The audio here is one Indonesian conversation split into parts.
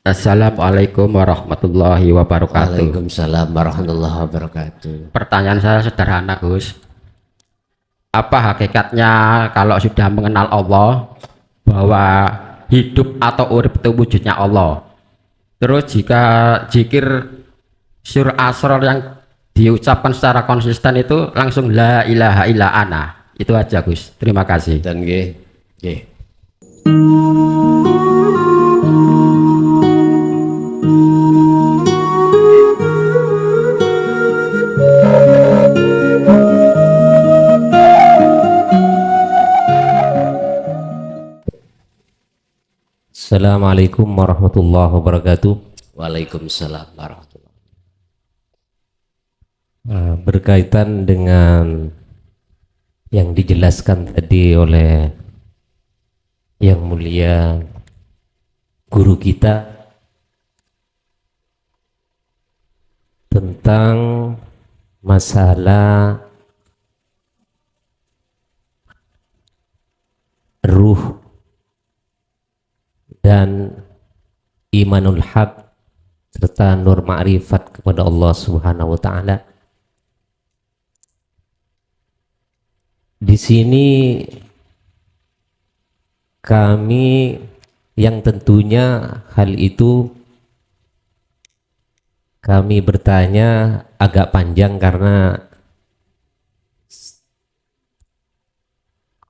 Assalamualaikum warahmatullahi wabarakatuh. Waalaikumsalam warahmatullahi wabarakatuh. Pertanyaan saya sederhana, Gus. Apa hakikatnya kalau sudah mengenal Allah bahwa hidup atau urip itu wujudnya Allah? Terus jika zikir sur asror yang diucapkan secara konsisten itu langsung la ilaha illa ana. Itu aja, Gus. Terima kasih. Dan nggih, nggih. Assalamualaikum warahmatullahi wabarakatuh. Waalaikumsalam warahmatullahi. Berkaitan dengan yang dijelaskan tadi oleh yang mulia guru kita tentang masalah ruh dan imanul haq serta nur ma'rifat kepada Allah Subhanahu wa taala. Di sini kami yang tentunya hal itu kami bertanya agak panjang karena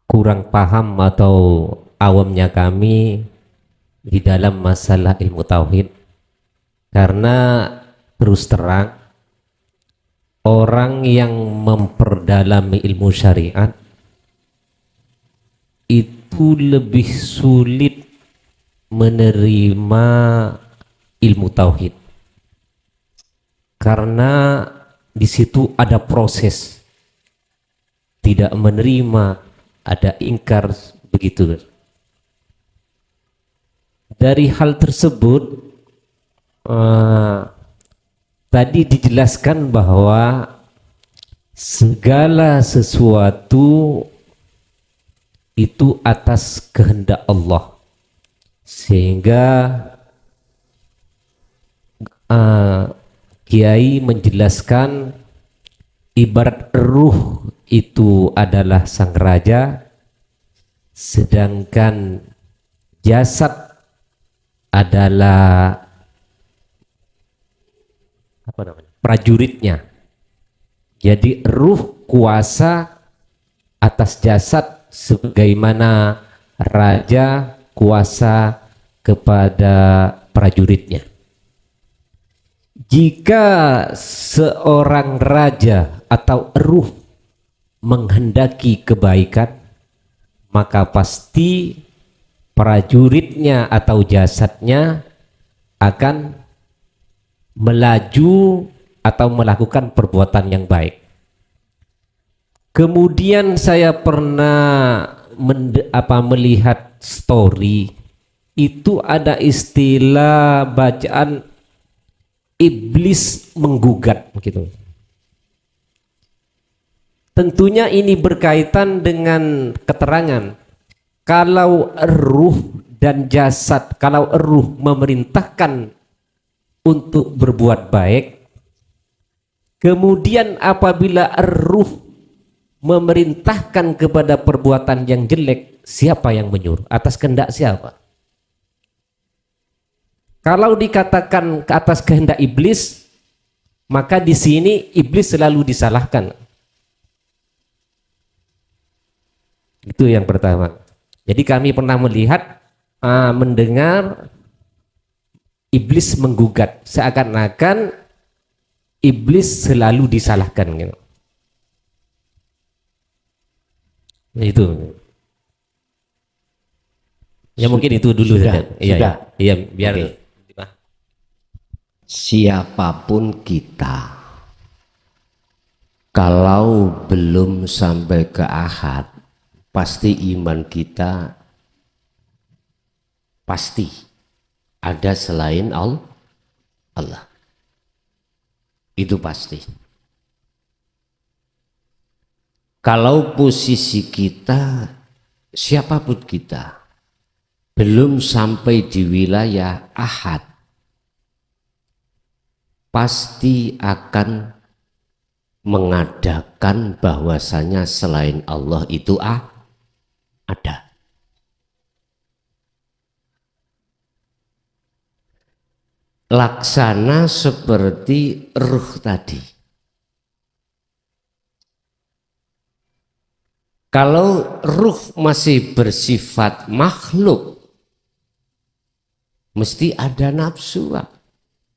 kurang paham atau awamnya kami di dalam masalah ilmu tauhid, karena terus terang orang yang memperdalami ilmu syariat itu lebih sulit menerima ilmu tauhid karena di situ ada proses, tidak menerima, ada ingkar, begitu. Dari hal tersebut tadi dijelaskan bahwa segala sesuatu itu atas kehendak Allah, sehingga Kiai menjelaskan ibarat ruh itu adalah sang raja, sedangkan jasad adalah apa namanya, prajuritnya. Jadi ruh kuasa atas jasad sebagaimana raja kuasa kepada prajuritnya. Jika seorang raja atau ruh menghendaki kebaikan, maka pasti prajuritnya atau jasadnya akan melaju atau melakukan perbuatan yang baik. Kemudian saya pernah melihat story, itu ada istilah bacaan iblis menggugat gitu. Tentunya ini berkaitan dengan keterangan kalau ruh dan jasad, kalau ruh memerintahkan untuk berbuat baik, kemudian apabila ruh memerintahkan kepada perbuatan yang jelek, siapa yang menyuruh? Atas kehendak siapa? Kalau dikatakan ke atas kehendak iblis, maka di sini iblis selalu disalahkan. Itu yang pertama. Jadi kami pernah melihat, mendengar iblis menggugat, seakan-akan iblis selalu disalahkan gitu. Itu. Ya mungkin itu dulu saja. Iya, biar okay. Siapapun kita, kalau belum sampai ke ahad, pasti iman kita pasti ada selain Allah. Itu pasti. Kalau posisi kita, siapapun kita, belum sampai di wilayah ahad, pasti akan mengadakan bahwasanya selain Allah itu ada. Laksana seperti ruh tadi. Kalau ruh masih bersifat makhluk, mesti ada nafsu,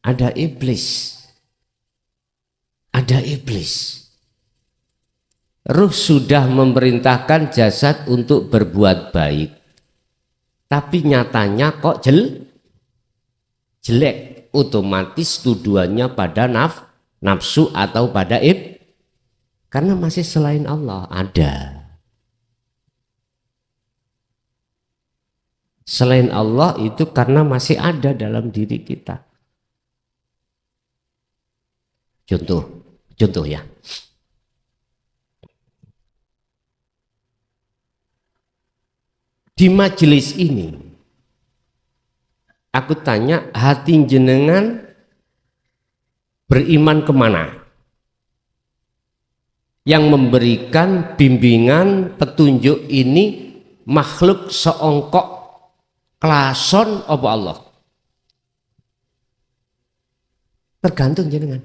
ada iblis. Ada iblis. Ruh sudah memerintahkan jasad untuk berbuat baik, tapi nyatanya kok jelek. Otomatis tuduhannya pada nafsu atau pada karena masih selain Allah ada. Selain Allah itu karena masih ada dalam diri kita. Contoh ya. Di majelis ini aku tanya, hati jenengan beriman kemana? Yang memberikan bimbingan petunjuk ini makhluk seongkok klason apa Allah? Tergantung jenengan.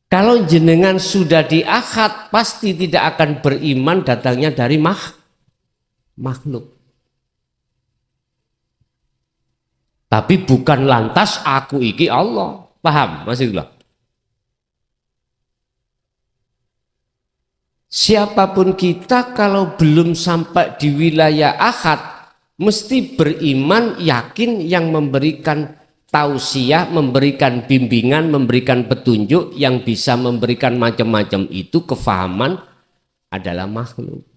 Kalau jenengan sudah di akad, pasti tidak akan beriman datangnya dari makhluk. Tapi bukan lantas aku iki Allah. Paham maksudnya? Siapapun kita kalau belum sampai di wilayah akad, mesti beriman yakin yang memberikan tausiah, memberikan bimbingan, memberikan petunjuk yang bisa memberikan macam-macam itu kefahaman adalah makhluk.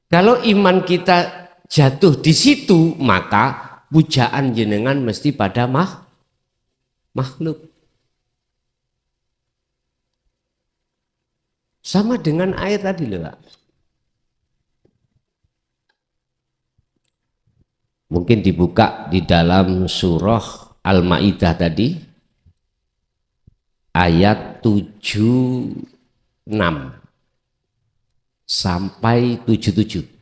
Kalau iman kita jatuh di situ, maka pujaan jenengan mesti pada makhluk. Sama dengan air tadi loh, Pak. Mungkin dibuka di dalam surah Al-Maidah tadi ayat 76 sampai 77.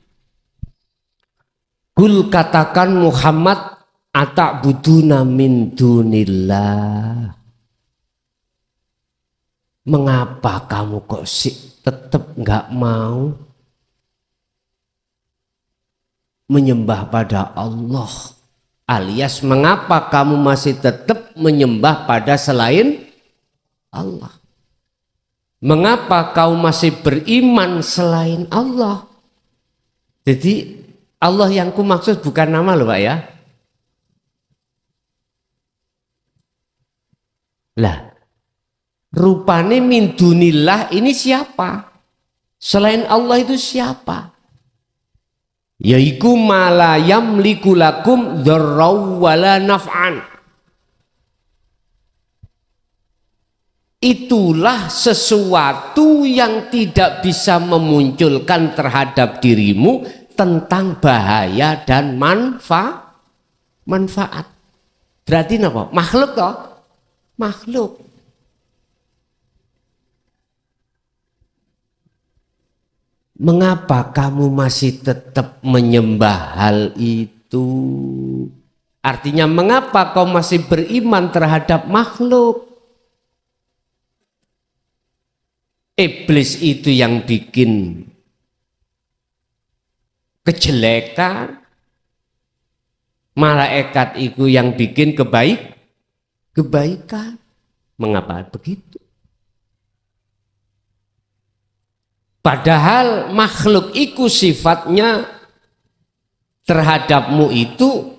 Kul katakan Muhammad, ata'buduna min dunillah. Mengapa kamu kok tetap nggak mau menyembah pada Allah, alias mengapa kamu masih tetap menyembah pada selain Allah? Mengapa kau masih beriman selain Allah? Jadi Allah yang ku maksud bukan nama loh Pak ya. Lah, rupane min dunillah ini siapa? Selain Allah itu siapa? Yaiku mala yamliku lakum dzarraw wala naf'an. Itulah sesuatu yang tidak bisa memunculkan terhadap dirimu tentang bahaya dan manfaat. Berarti apa? Makhluk toh? Makhluk. Mengapa kamu masih tetap menyembah hal itu? Artinya mengapa kau masih beriman terhadap makhluk? Iblis itu yang bikin kejelekan, malaikat itu yang bikin kebaikan. Mengapa begitu? Padahal makhluk itu sifatnya terhadapmu itu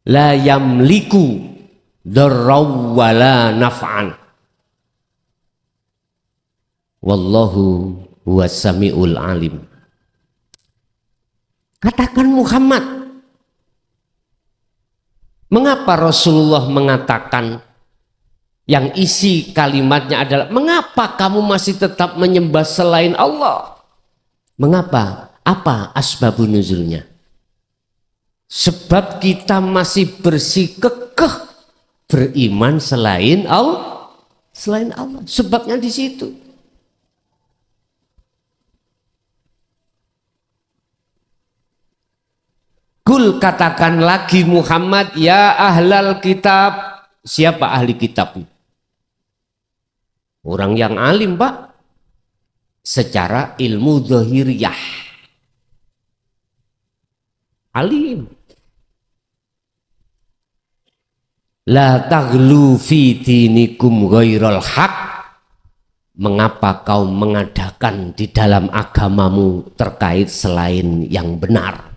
la yamliku dzarraw wala naf'an. Wallahu huwas samiul alim. Katakan Muhammad, mengapa Rasulullah mengatakan yang isi kalimatnya adalah mengapa kamu masih tetap menyembah selain Allah? Mengapa? Apa asbabun nuzulnya? Sebab kita masih bersikukuh beriman selain Allah. Selain Allah. Sebabnya di situ. Kul, katakan lagi Muhammad, ya ahlal kitab. Siapa ahli kitab? Orang yang alim, Pak. Secara ilmu zahiriyah. Alim. La taghlu fi dinikum ghairal haq. Mengapa kau mengadakan di dalam agamamu terkait selain yang benar?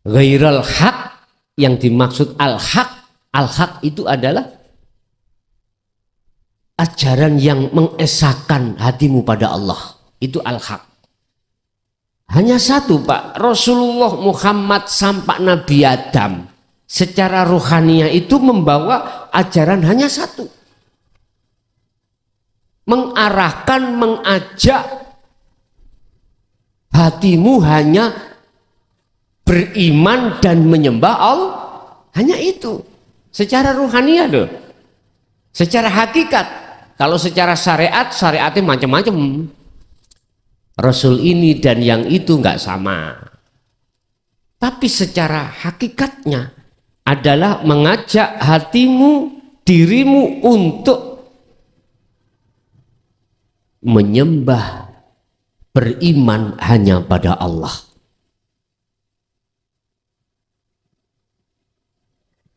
Ghairal haq, yang dimaksud al-haq. Al-haq itu adalah ajaran yang mengesahkan hatimu pada Allah. Itu al-haq. Hanya satu, Pak. Rasulullah Muhammad sampai Nabi Adam secara rohaniah itu membawa ajaran hanya satu. Mengarahkan, mengajak hatimu hanya beriman dan menyembah Allah. Hanya itu. Secara rohaniah loh. Secara hakikat. Kalau secara syariat, syariatnya macam-macam. Rasul ini dan yang itu nggak sama. Tapi secara hakikatnya adalah mengajak hatimu, dirimu untuk menyembah, beriman hanya pada Allah.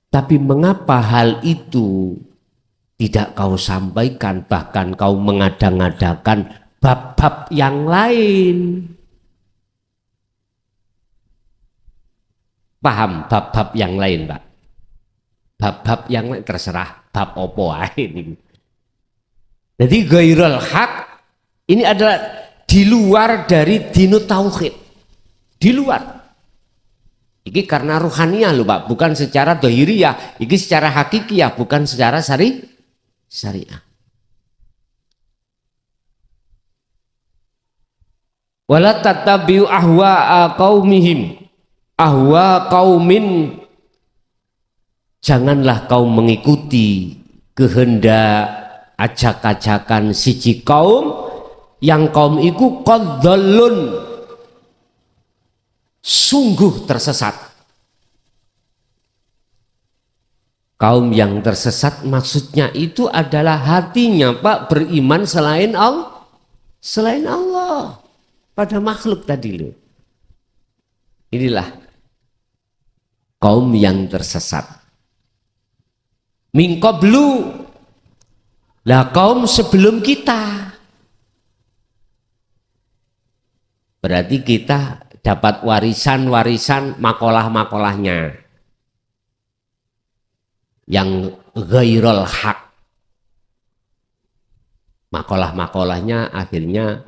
Tapi mengapa hal itu tidak kau sampaikan, bahkan kau mengada-ngadakan bab-bab yang lain? Paham bab-bab yang lain, Pak? Bab-bab yang lain terserah bab opo ini. Jadi ghairul haq ini adalah di luar dari dinu tauhid. Di luar. Ini karena ruhaniyah loh, Pak, bukan secara dohiriyah. Ini secara hakikiyah, bukan secara syariah. Wala tattabi'u ahwa'a qaumihim. Ahwa qaumin, janganlah kau mengikuti kehendak ajak-ajakan siji kaum yang kaum itu qadzallun, sungguh tersesat. Kaum yang tersesat maksudnya itu adalah hatinya, Pak, beriman selain Allah. Selain Allah. Pada makhluk tadi loh. Inilah kaum yang tersesat. Min qablu, lah kaum sebelum kita. Berarti kita dapat warisan-warisan makalah-makalahnya yang ghairul haq. Makalah-makalahnya akhirnya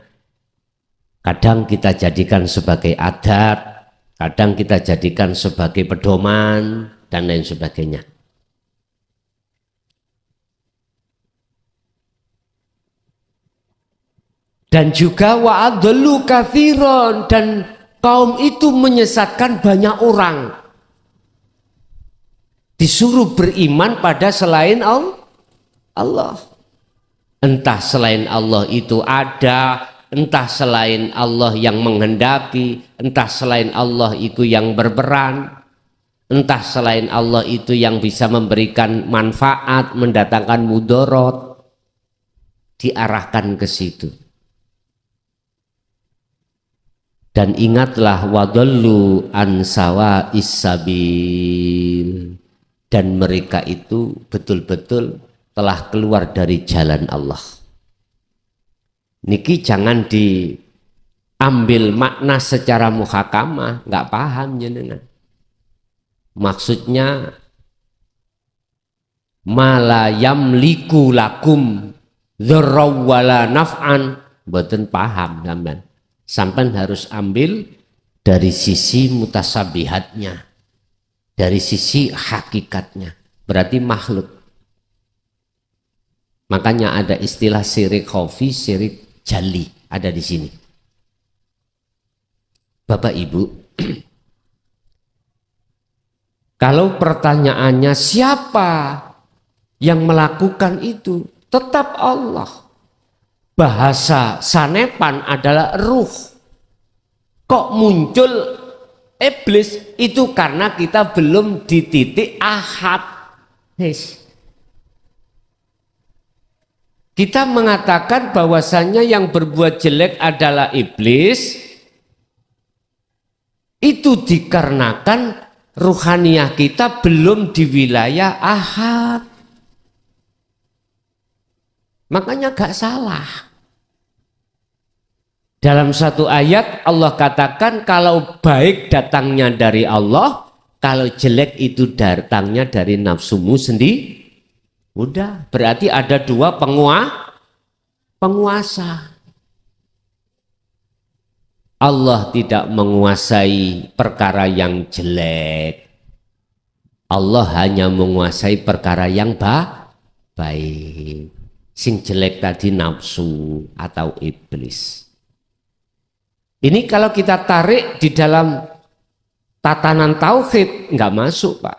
kadang kita jadikan sebagai adat, kadang kita jadikan sebagai pedoman, dan lain sebagainya. Dan juga wa'adlu kathiron, dan kaum itu menyesatkan banyak orang. Disuruh beriman pada selain Allah. Entah selain Allah itu ada, entah selain Allah yang menghendaki, entah selain Allah itu yang berperan, entah selain Allah itu yang bisa memberikan manfaat, mendatangkan mudorot, diarahkan ke situ. Dan ingatlah wadallu an sawa'is sabil, dan mereka itu betul-betul telah keluar dari jalan Allah. Niki jangan diambil makna secara muhakamah, nggak paham jenengan. Maksudnya mala yamliku lakum dzarraw wala naf'an, mboten paham sampean. Sampean harus ambil dari sisi mutasabihatnya, dari sisi hakikatnya. Berarti makhluk. Makanya ada istilah syirik khafi, syirik jali, ada di sini. Bapak Ibu, Kalau pertanyaannya siapa yang melakukan itu, tetap Allah. Bahasa sanepan adalah ruh. Kok muncul iblis? Itu karena kita belum di titik ahad. Kita mengatakan bahwasannya yang berbuat jelek adalah iblis, itu dikarenakan ruhaniyah kita belum di wilayah ahad. Makanya gak salah. Dalam satu ayat Allah katakan kalau baik datangnya dari Allah, kalau jelek itu datangnya dari nafsumu sendiri. Udah, berarti ada dua penguasa. Allah tidak menguasai perkara yang jelek. Allah hanya menguasai perkara yang baik. Sing jelek tadi nafsu atau iblis. Ini kalau kita tarik di dalam tatanan tauhid nggak masuk, Pak.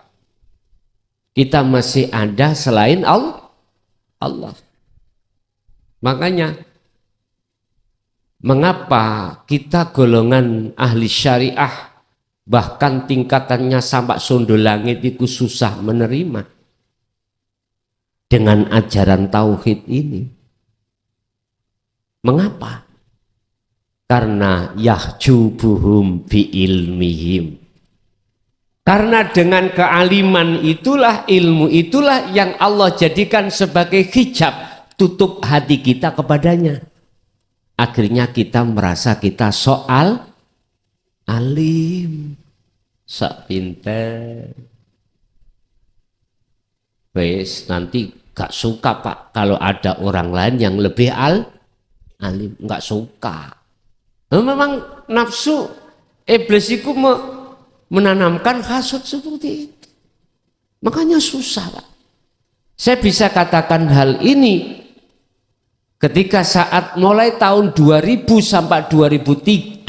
Kita masih ada selain Allah. Makanya mengapa kita golongan ahli syariah bahkan tingkatannya sampai sondo langit itu susah menerima dengan ajaran tauhid ini? Mengapa? Karena yahjubuhum bi ilmihim. Karena dengan kealiman itulah, ilmu itulah yang Allah jadikan sebagai hijab, tutup hati kita kepadanya. Akhirnya kita merasa kita soal alim, sok pinter. Wes nanti gak suka, Pak, kalau ada orang lain yang lebih alim, gak suka. Memang nafsu iblis itu menanamkan hasud seperti itu. Makanya susah, Pak. Saya bisa katakan hal ini ketika saat mulai tahun 2000 sampai 2023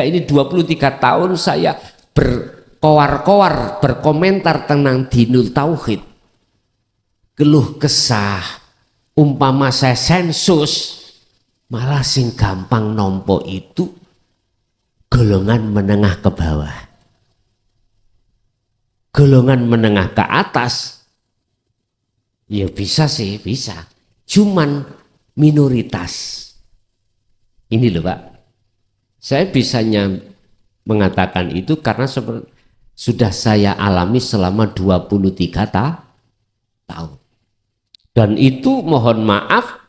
ini 23 tahun saya berkoar-koar berkomentar tentang dinul tauhid. Keluh kesah, umpama saya sensus, malah sing gampang nompo itu golongan menengah ke bawah. Golongan menengah ke atas ya bisa sih, bisa. Cuman minoritas. Ini loh, Pak. Saya bisanya mengatakan itu karena sudah saya alami selama 23 tahun. Dan itu mohon maaf,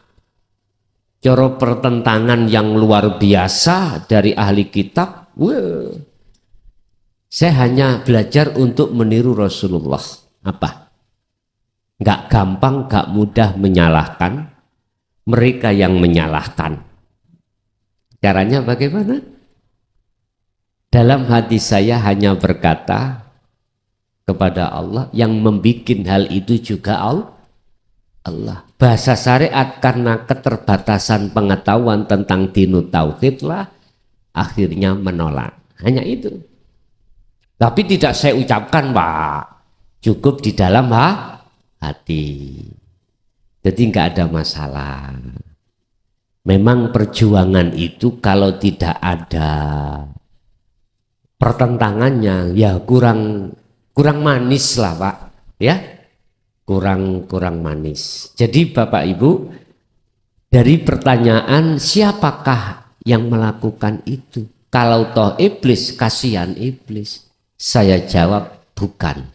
cara pertentangan yang luar biasa dari ahli kitab. Saya hanya belajar untuk meniru Rasulullah. Apa? Gak gampang, gak mudah menyalahkan mereka yang menyalahkan. Caranya bagaimana? Dalam hati saya hanya berkata kepada Allah, yang membuat hal itu juga Allah. Bahasa syariat karena keterbatasan pengetahuan tentang dinu tauhid lah akhirnya menolak. Hanya itu. Tapi tidak saya ucapkan, Pak. Cukup di dalam hati. Jadi nggak ada masalah. Memang perjuangan itu kalau tidak ada pertentangannya ya kurang manis lah, Pak. Ya. Kurang manis. Jadi Bapak Ibu, dari pertanyaan siapakah yang melakukan itu? Kalau toh iblis, kasihan iblis. Saya jawab bukan.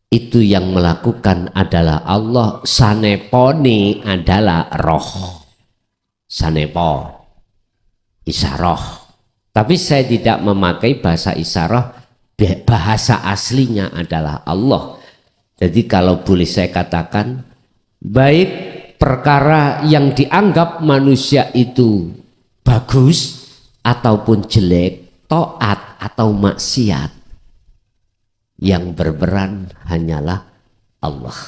Itu yang melakukan adalah Allah. Saneponi adalah roh. Sanepo, isaroh. Tapi saya tidak memakai bahasa isaroh. Bahasa aslinya adalah Allah. Jadi kalau boleh saya katakan, baik perkara yang dianggap manusia itu bagus ataupun jelek, taat atau maksiat, yang berperan hanyalah Allah.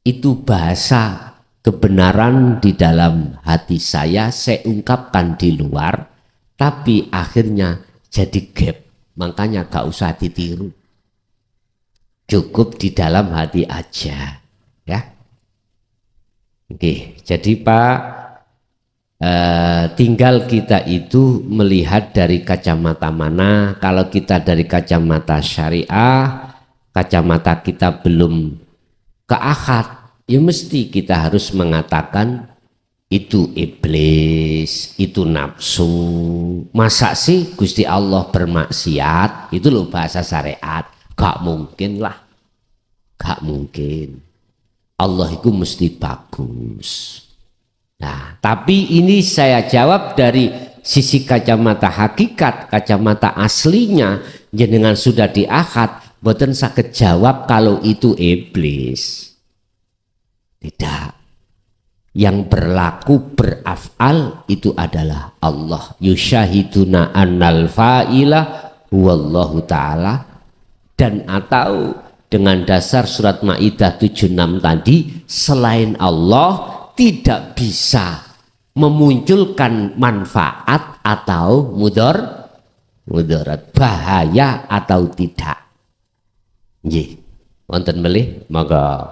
Itu bahasa kebenaran di dalam hati saya ungkapkan di luar, tapi akhirnya jadi gap. Makanya gak usah ditiru. Cukup di dalam hati aja. Ya. Oke, jadi Pak, tinggal kita itu melihat dari kacamata mana. Kalau kita dari kacamata syariah, kacamata kita belum ke akad, ya mesti kita harus mengatakan itu iblis, itu nafsu. Masa sih Gusti Allah bermaksiat? Itu loh bahasa syariat. Gak mungkin lah, gak mungkin. Allah itu mesti bagus. Nah, tapi ini saya jawab dari sisi kacamata hakikat, kacamata aslinya. Jenengan sudah diakad, boten saged jawab kalau itu iblis. Tidak. Yang berlaku beraf'al itu adalah Allah. Yusyahiduna annal fa'ila huwallahu ta'ala. Dan atau dengan dasar surat Maidah 76 tadi, selain Allah tidak bisa memunculkan manfaat atau mudarat, bahaya atau tidak. Nggih, wonten melih monggo.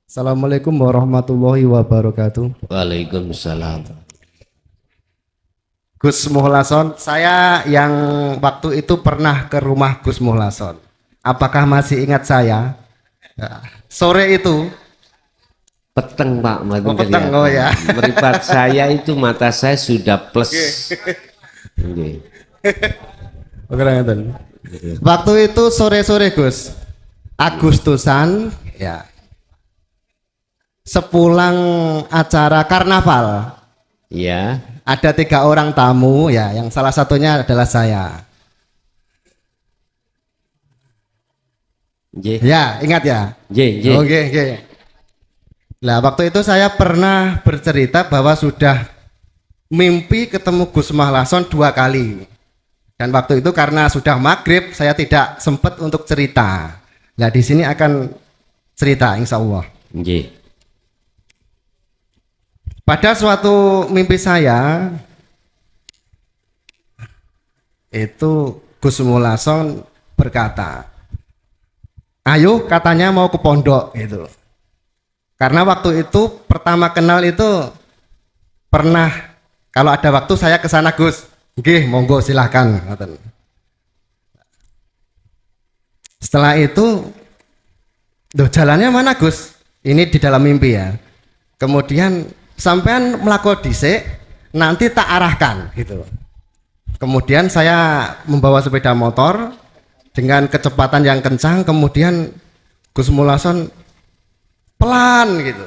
Assalamualaikum warahmatullahi wabarakatuh. Waalaikumsalam. Gus Muhlason, saya yang waktu itu pernah ke rumah Gus Muhlason. Apakah masih ingat saya? Ya. Sore itu Peteng Pak, Oh, peteng, oh ya. Meripat saya itu mata saya sudah plus. Okay. Oke, ngeten. Waktu itu sore-sore Gus, Agustusan, ya. Sepulang acara karnaval, Ya. ada 3 orang tamu, ya, yang salah satunya adalah saya. Nggih. Ya, ingat ya. Nggih, nggih. Oke, oke. Nah, waktu itu saya pernah bercerita bahwa sudah mimpi ketemu Gus Mahlason 2 kali. Dan waktu itu karena sudah maghrib, saya tidak sempat untuk cerita. Nah, di sini akan cerita, insya Allah. Nggih. Pada suatu mimpi saya, itu Gus Mahlason berkata, ayo katanya mau ke pondok gitu. Karena waktu itu pertama kenal itu pernah kalau ada waktu saya ke sana Gus. Nggih, monggo silahkan. Setelah itu, loh jalannya mana Gus? Ini di dalam mimpi ya. Kemudian sampean melakukan dhisik, nanti tak arahkan gitu. Kemudian saya membawa sepeda motor dengan kecepatan yang kencang, kemudian Gus Mahlason pelan gitu.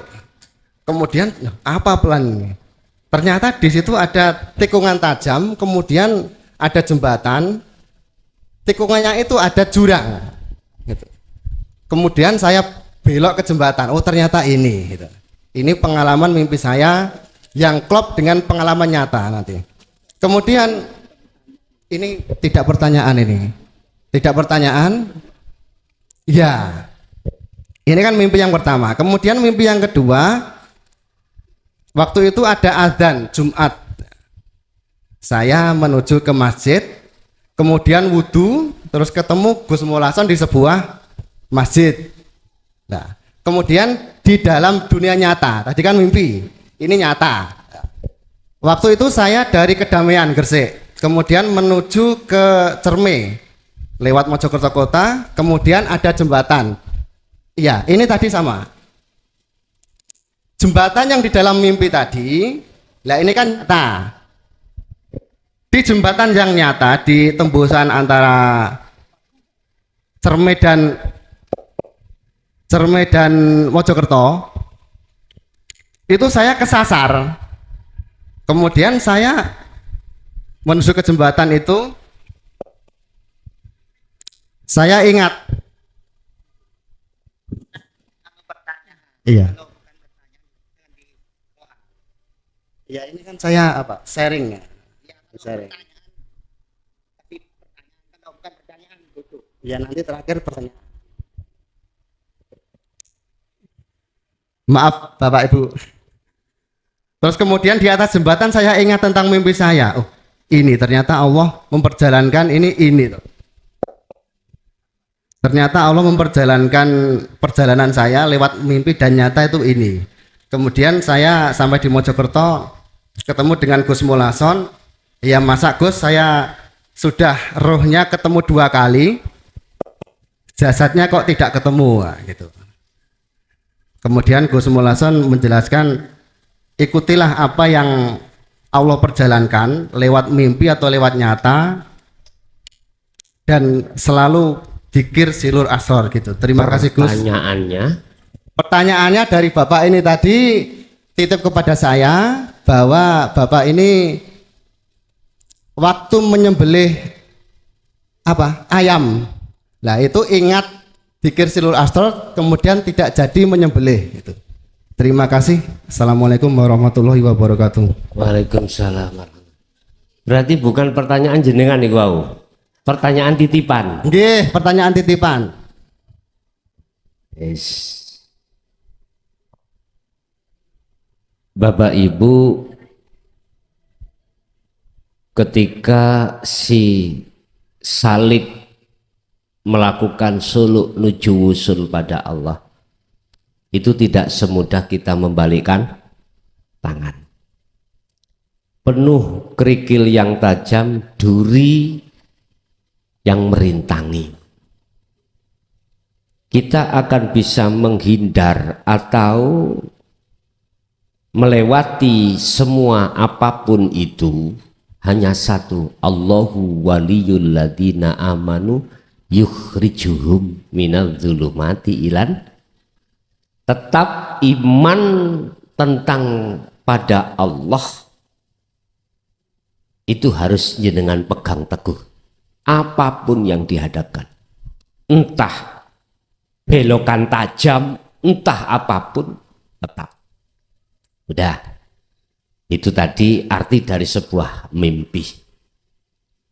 Kemudian apa pelan? Ternyata di situ ada tikungan tajam, kemudian ada jembatan, tikungannya itu ada jurang. Gitu. Kemudian saya belok ke jembatan. Oh ternyata ini. Gitu. Ini pengalaman mimpi saya yang klop dengan pengalaman nyata nanti. Kemudian ini tidak pertanyaan ini. Tidak pertanyaan? Ya. Ini kan mimpi yang pertama. Kemudian mimpi yang kedua, waktu itu ada azan Jumat. Saya menuju ke masjid, kemudian wudhu, terus ketemu Gus Mahlason di sebuah masjid. Nah, kemudian di dalam dunia nyata, tadi kan mimpi, ini nyata. Waktu itu saya dari Kedamaian Gresik, kemudian menuju ke Cerme, lewat Mojokerto Kota, kemudian ada jembatan. Iya, ini tadi sama. Jembatan yang di dalam mimpi tadi, lah ini kan nyata. Di jembatan yang nyata, di tembusan antara Cerme dan Mojokerto, itu saya kesasar. Kemudian saya menuju ke jembatan itu, saya ingat. Iya. Ya ini kan saya apa? Sharing ya. Sharing. Ya nanti terakhir pertanyaan. Maaf Bapak Ibu. Terus kemudian di atas jembatan saya ingat tentang mimpi saya. Oh, ini, ternyata Allah memperjalankan ini tuh. Ternyata Allah memperjalankan perjalanan saya lewat mimpi dan nyata itu ini. Kemudian saya sampai di Mojokerto ketemu dengan Gus Mulason. Ya masa Gus, saya sudah rohnya ketemu 2 kali, jasadnya kok tidak ketemu, nah, gitu. Kemudian Gus Mulason menjelaskan, ikutilah apa yang Allah perjalankan lewat mimpi atau lewat nyata, dan selalu dzikir silur asor gitu. Terima kasih Gus. Pertanyaannya dari Bapak ini tadi titip kepada saya bahwa Bapak ini waktu menyembelih ayam, nah itu ingat dzikir silur asor, kemudian tidak jadi menyembelih gitu. Terima kasih. Assalamualaikum warahmatullahi wabarakatuh. Waalaikumsalam. Berarti bukan pertanyaan jenengan nih wau. Pertanyaan titipan. Nggih, pertanyaan titipan. Yes. Bapak Ibu, ketika si Salib melakukan suluk nuju wusul pada Allah, itu tidak semudah kita membalikkan tangan. Penuh kerikil yang tajam, duri yang merintangi. Kita akan bisa menghindar atau melewati semua apapun itu hanya satu, Allahu waliyul ladina amanu yukhrijuhum minal zulumati ilan. Tetap iman tentang pada Allah itu harus jenengan pegang teguh apapun yang dihadapkan, entah belokan tajam, entah apapun, tetap. Udah, itu tadi arti dari sebuah mimpi.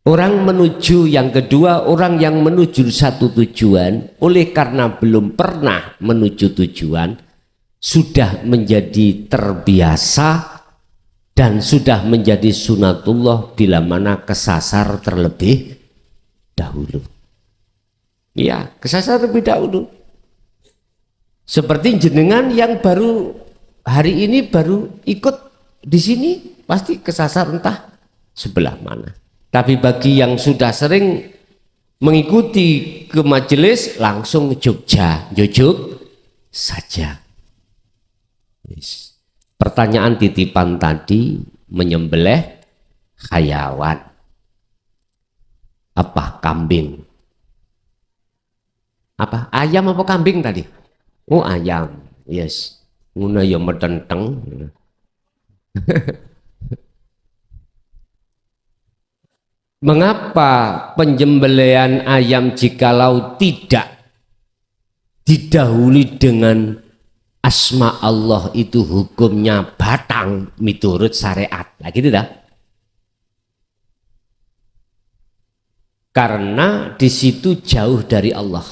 Orang menuju yang kedua, orang yang menuju satu tujuan, oleh karena belum pernah menuju tujuan, sudah menjadi terbiasa dan sudah menjadi sunatullah bila mana kesasar terlebih dahulu. Ya, kesasar terlebih dahulu. Seperti jenengan yang baru hari ini baru ikut di sini, pasti kesasar entah sebelah mana. Tapi bagi yang sudah sering mengikuti ke majelis, langsung Jogja, jujuk saja. Yes. Pertanyaan titipan tadi menyembelih hayawan. Apa kambing? Apa ayam apa kambing tadi? Oh ayam, yes. Nguna ya metenteng. Mengapa penyembelihan ayam jikalau tidak didahului dengan asma Allah itu hukumnya batang miturut syariat? Nah gitu dah. Karena di situ jauh dari Allah.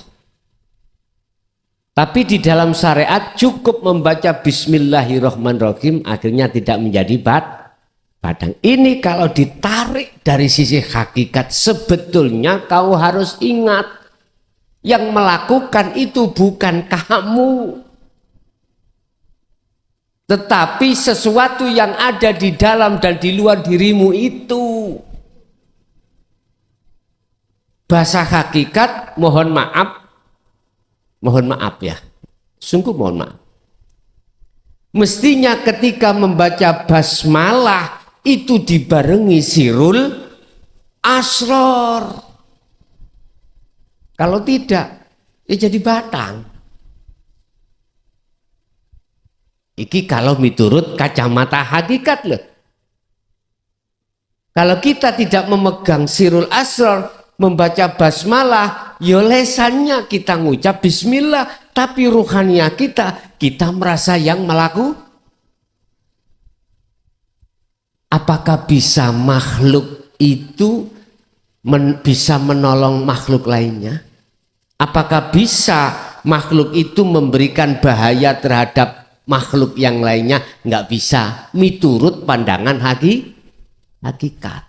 Tapi di dalam syariat cukup membaca Bismillahirrahmanirrahim, akhirnya tidak menjadi badang. Ini kalau ditarik dari sisi hakikat, sebetulnya kau harus ingat, yang melakukan itu bukan kamu, tetapi sesuatu yang ada di dalam dan di luar dirimu itu. Bahasa hakikat, mohon maaf ya, sungguh mohon maaf. Mestinya ketika membaca basmalah itu dibarengi sirul asror. Kalau tidak, ya jadi batang. Iki kalau miturut kacamata hakikat loh. Kalau kita tidak memegang sirul asror, membaca basmalah, ya lesannya kita ngucap bismillah, tapi ruhania kita merasa yang melaku. Apakah bisa makhluk itu bisa menolong makhluk lainnya? Apakah bisa makhluk itu memberikan bahaya terhadap makhluk yang lainnya? Nggak bisa, miturut pandangan hakikat.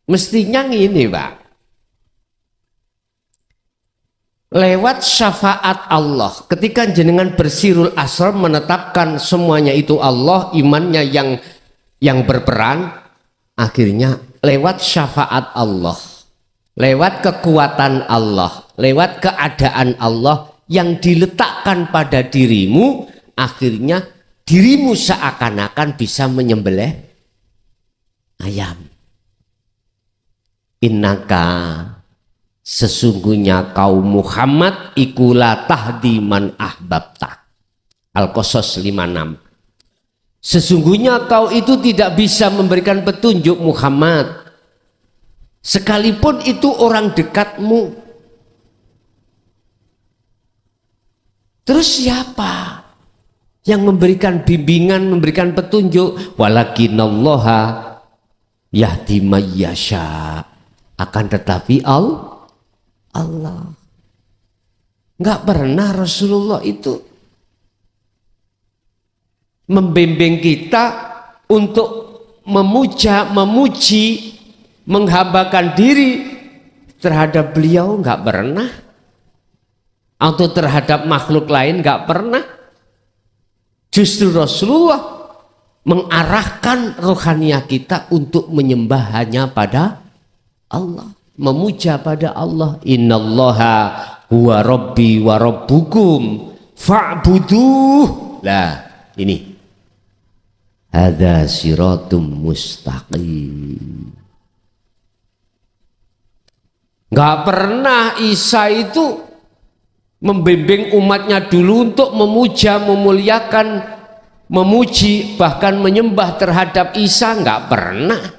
Mestinya ngini, Pak. Lewat syafaat Allah, ketika jenengan bersirul asrar menetapkan semuanya itu Allah, imannya yang berperan, akhirnya lewat syafaat Allah, lewat kekuatan Allah, lewat keadaan Allah yang diletakkan pada dirimu, akhirnya dirimu seakan-akan bisa menyembelih ayam. Innaka, sesungguhnya kau Muhammad ikulah tahdi man ahbabta. Al-Qasas 56. Sesungguhnya kau itu tidak bisa memberikan petunjuk Muhammad, sekalipun itu orang dekatmu. Terus siapa yang memberikan bimbingan, memberikan petunjuk? Walakinallaha yahdi may yasha. Akan tetapi Allah. Enggak pernah Rasulullah itu membimbing kita untuk memuja, memuji, menghambakan diri terhadap beliau, enggak pernah. Atau terhadap makhluk lain enggak pernah. Justru Rasulullah mengarahkan rohaniah kita untuk menyembah hanya pada Allah, memuja pada Allah. Innallaha huwa rabbi wa rabbukum fa'buduh. Lah, ini hadza siratum mustaqim. Enggak pernah Isa itu membimbing umatnya dulu untuk memuja, memuliakan, memuji, bahkan menyembah terhadap Isa, enggak pernah.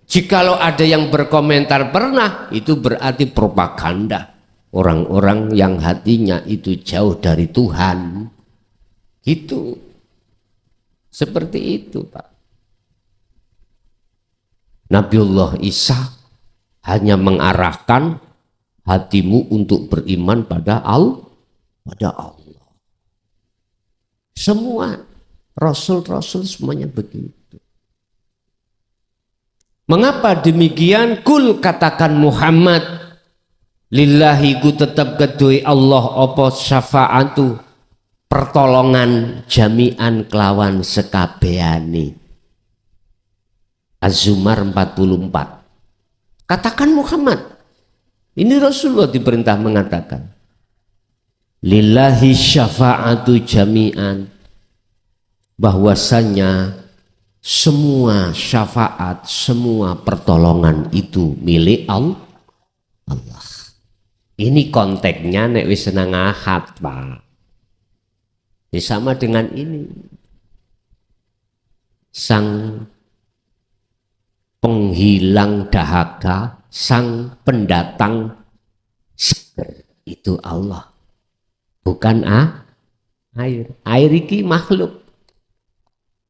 Jikalau ada yang berkomentar pernah, itu berarti propaganda orang-orang yang hatinya itu jauh dari Tuhan. Gitu. Seperti itu, Pak. Nabiullah Isa hanya mengarahkan hatimu untuk beriman pada Allah. Semua rasul-rasul semuanya begitu. Mengapa demikian? Kul, katakan Muhammad, lillahi ku tetap kedui Allah apa syafa'atu, pertolongan jami'an kelawan sekabehane. Az-Zumar 44. Katakan Muhammad, ini Rasulullah diperintah mengatakan, lillahi syafa'atu jami'an, bahwasanya semua syafaat, semua pertolongan itu milik Allah. Ini konteksnya nek wis senang ahad, Pak. Ini sama dengan ini. Sang penghilang dahaga, sang pendatang seger, itu Allah. Bukan air. Air iki makhluk.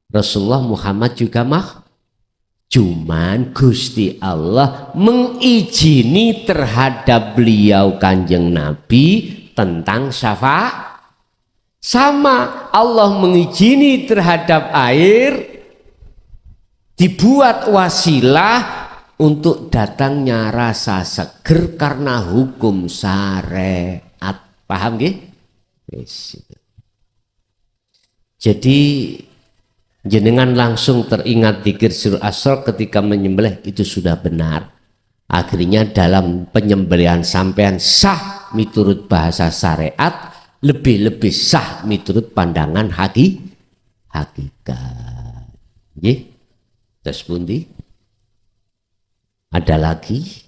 Rasulullah Muhammad juga cuman Gusti Allah mengizini terhadap beliau Kanjeng Nabi tentang syafaat. Sama Allah mengizini terhadap air, dibuat wasilah untuk datangnya rasa seger karena hukum syariat. Paham nggih? Jadi jenengan langsung teringat dzikir sirul asrar ketika menyembelih, itu sudah benar. Akhirnya dalam penyembelihan sampean sah miturut bahasa syariat, lebih-lebih sah miturut pandangan hakikat. Nggih. Terus pundi? Ada lagi?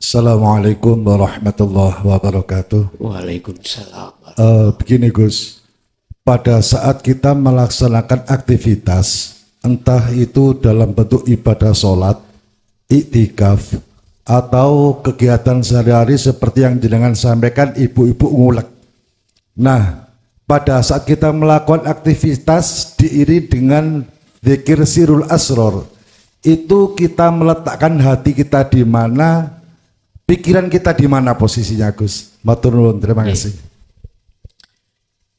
Assalamualaikum warahmatullahi wabarakatuh. Waalaikumsalam. Begini Gus, pada saat kita melaksanakan aktivitas, entah itu dalam bentuk ibadah sholat, iktikaf, atau kegiatan sehari-hari seperti yang jenengan sampaikan, ibu-ibu ngulek. Nah, pada saat kita melakukan aktivitas diiringi dengan zikir sirul asrar, itu kita meletakkan hati kita di mana, pikiran kita di mana posisinya Gus? Matur nuwun, terima kasih.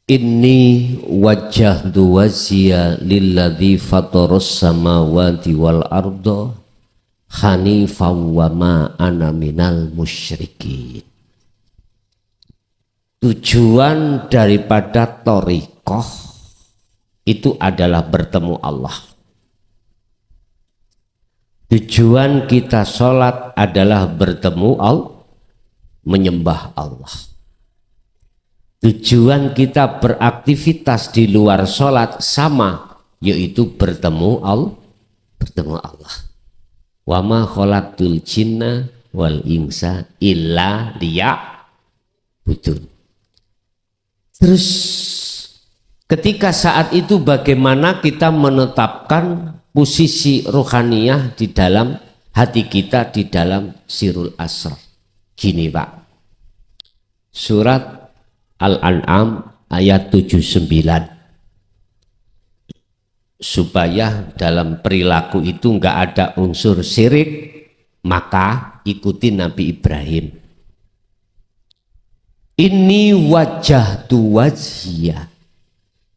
Inni wajjahtu wajhiya lilladzi fataras samawati wal arda hanifan wa ma ana minal musyrikin. Tujuan daripada thariqah itu adalah bertemu Allah. Tujuan kita sholat adalah bertemu Allah, menyembah Allah. Tujuan kita beraktivitas di luar sholat sama, yaitu bertemu Allah. Wa ma khalaqtul jinna wal insa illa liya'budun. Terus ketika saat itu bagaimana kita menetapkan posisi rohaniyah di dalam hati kita di dalam Sirul Asr? Gini Pak, surat Al-An'am ayat 79, supaya dalam perilaku itu enggak ada unsur syirik, maka ikuti Nabi Ibrahim. Inni wajjahtu wajhiya,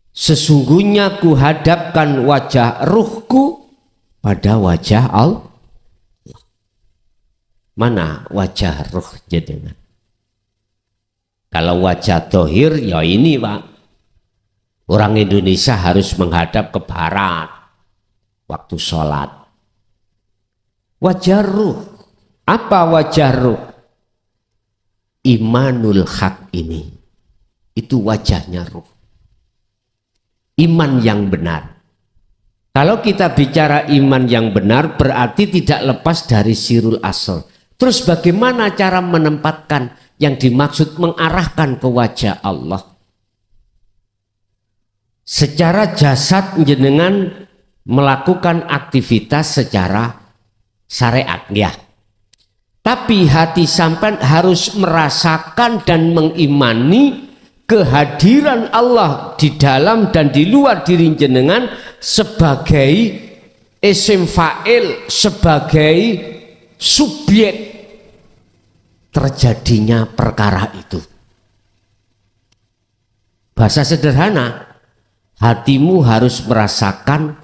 sesungguhnya ku hadapkan wajah ruhku pada wajah Allah. Mana wajah ruh jenengan? Kalau wajah dohir ya ini Pak, orang Indonesia harus menghadap ke barat waktu sholat. Wajah ruh, apa wajah ruh? Imanul haq ini, itu wajahnya ruh. Iman yang benar. Kalau kita bicara iman yang benar berarti tidak lepas dari Sirul Asr. Terus bagaimana cara menempatkan yang dimaksud mengarahkan ke wajah Allah? Secara jasad jenengan melakukan aktivitas secara syariat ya. Tapi hati sampean harus merasakan dan mengimani kehadiran Allah di dalam dan di luar diri jenengan sebagai isim fa'il, sebagai subjek terjadinya perkara itu. Bahasa sederhana, hatimu harus merasakan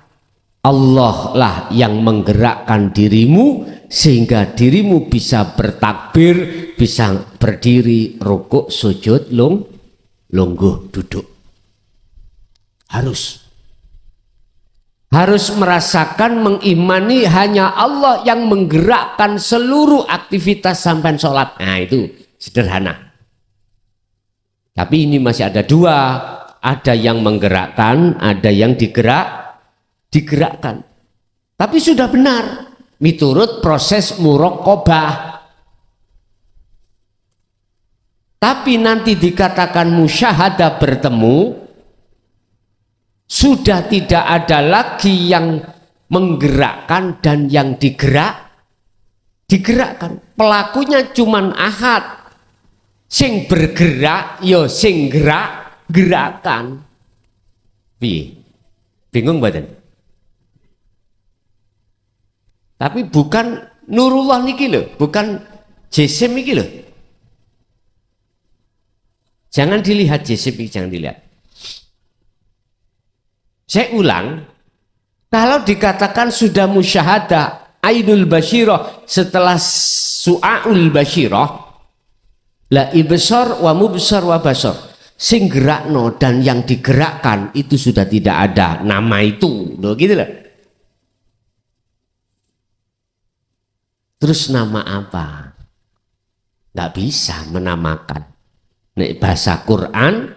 Allah lah yang menggerakkan dirimu sehingga dirimu bisa bertakbir, bisa berdiri, rukuk, sujud, lungguh, duduk. Harus merasakan, mengimani hanya Allah yang menggerakkan seluruh aktivitas sampai sholat. Nah itu sederhana. Tapi ini masih ada dua, ada yang menggerakkan, ada yang digerakkan. Tapi sudah benar miturut proses muraqabah. Tapi nanti dikatakan musyahadah bertemu, sudah tidak ada lagi yang menggerakkan dan yang digerakkan. Pelakunya cuman ahad. Sing bergerak yo sing gerakan. Bingung badan? Tapi bukan Nurullah niki lho, bukan jisim niki lho. Jangan dilihat jisim, jangan dilihat. Saya ulang, kalau dikatakan sudah musyahadah ainul basyirah setelah su'aul basyirah, la ibsar wa mubsar wa basar, sing gerakno dan yang digerakkan itu sudah tidak ada nama itu, loh gitu loh. Terus nama apa? Nggak bisa menamakan. Nek bahasa Quran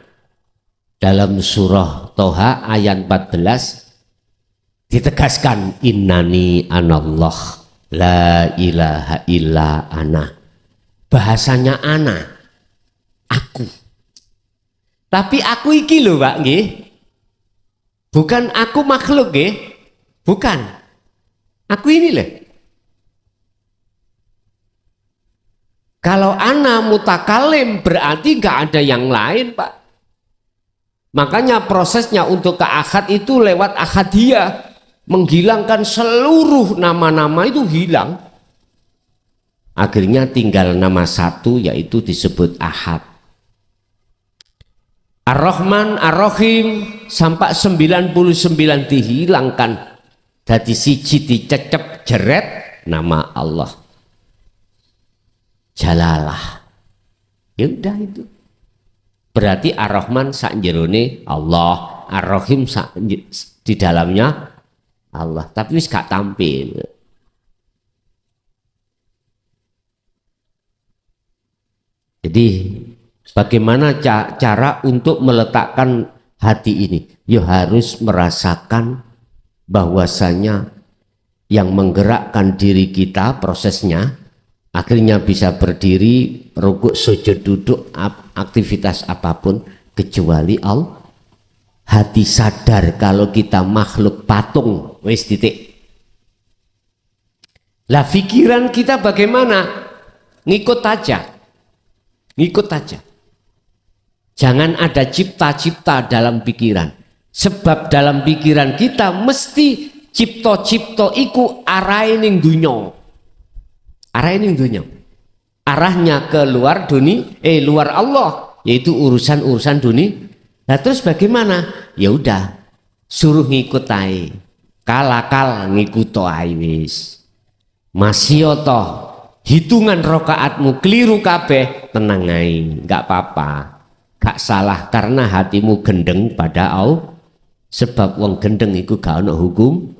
dalam surah Toha ayat 14 ditegaskan innani anallah la ilaha illa ana. Bahasanya ana, aku. Tapi aku iki lho Pak nggih. Bukan aku makhluk nggih. Bukan. Aku ini loh. Kalau ana mutakalim berarti nggak ada yang lain Pak. Makanya prosesnya untuk ke akad itu lewat akadiyah, menghilangkan seluruh nama-nama itu hilang. Akhirnya tinggal nama satu, yaitu disebut Ahad. Ar-Rahman, Ar-Rahim sampai 99 dihilangkan. Dadi siji dicecep jeret nama Allah. Jalalah. Ya udah itu. Berarti Ar-Rahman sak jerone Allah, Ar-Rahim di dalamnya Allah, tapi wis gak tampil. Jadi bagaimana cara untuk meletakkan hati ini? Ya harus merasakan bahwasanya yang menggerakkan diri kita prosesnya, akhirnya bisa berdiri, rukuk, sujud, duduk, aktivitas apapun kecuali Allah. Hati sadar kalau kita makhluk patung, wis titik. Lah pikiran kita bagaimana? Ngikut aja. Ngikut aja. Jangan ada cipta-cipta dalam pikiran. Sebab dalam pikiran kita mesti cipta-cipta iku arahe ning dunya. Arahe ning dunya. Arahnya ke luar dunia, luar Allah, yaitu urusan-urusan dunia. Nah terus bagaimana? Ya udah, suruh ngikut ae. Kalakal ngikut ae wis. Masih toh hitungan rokaatmu keliru kabeh, tenang ae, enggak apa-apa. Gak salah karena hatimu gendeng pada Allah. Sebab wong gendeng itu gak ada hukum,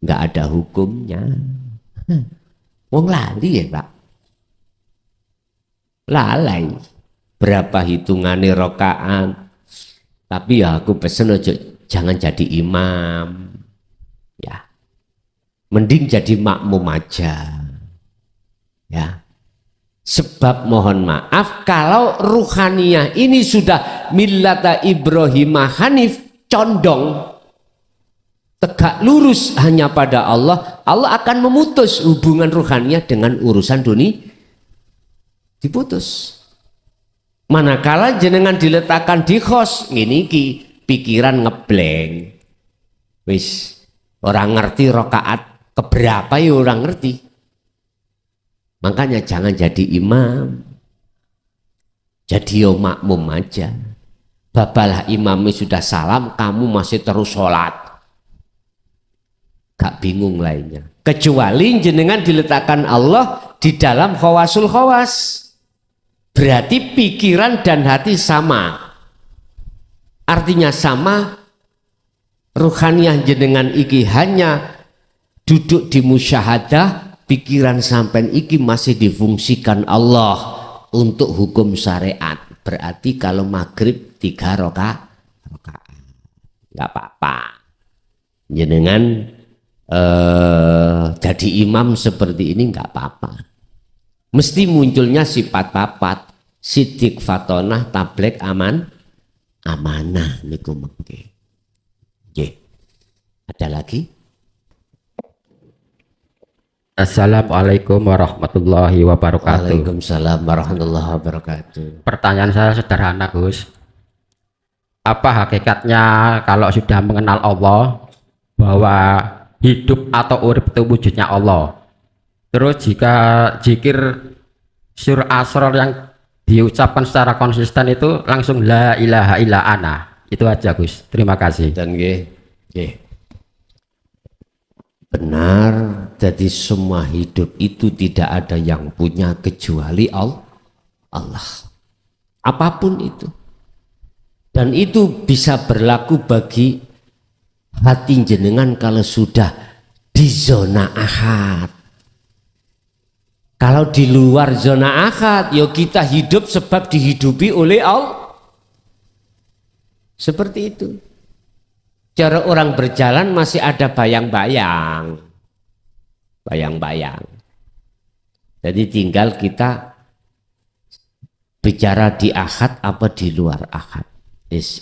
enggak ada hukumnya. Wong lali ya Pak, lalai. Berapa hitungannya rokaat? Tapi ya aku pesen aja jangan jadi imam, ya. Mending jadi makmum aja, ya. Sebab mohon maaf kalau ruhaniyah ini sudah millata Ibrahim Hanif, condong tegak lurus hanya pada Allah, Allah akan memutus hubungan ruhaniyah dengan urusan dunia, diputus. Manakala jenengan diletakkan di khos, ini ki pikiran ngebleng, wis orang ngerti rokaat keberapa ya orang ngerti. Makanya jangan jadi imam, jadi yo makmum aja. Babalah imamnya sudah salam, kamu masih terus sholat, gak bingung lainnya. Kecuali jenengan diletakkan Allah di dalam khawasul khawas. Berarti pikiran dan hati sama, artinya sama. Ruhaniyah jenengan iki hanya duduk di musyahadah, pikiran sampean iki masih difungsikan Allah untuk hukum syariat. Berarti kalau maghrib 3 rakaat, nggak apa-apa. Jenengan jadi imam seperti ini nggak apa-apa. Mesti munculnya sifat papat, sidik, fatonah, tablek, amanah niku mengke. Ada lagi? Assalamualaikum warahmatullahi wabarakatuh. Waalaikumsalam warahmatullahi wabarakatuh. Pertanyaan saya sederhana Gus. Apa hakikatnya kalau sudah mengenal Allah bahwa hidup atau urip itu wujudnya Allah? Terus jika zikir sur asror yang diucapkan secara konsisten itu langsung la ilaha illa ana. Itu aja Gus. Terima kasih. Dan benar, jadi semua hidup itu tidak ada yang punya kecuali Allah. Apapun itu. Dan itu bisa berlaku bagi hati jenengan kalau sudah di zona ahad. Kalau di luar zona ahad, ya kita hidup sebab dihidupi oleh Allah. Seperti itu. Cara orang berjalan masih ada bayang-bayang. Bayang-bayang. Jadi tinggal kita bicara di ahad apa di luar ahad.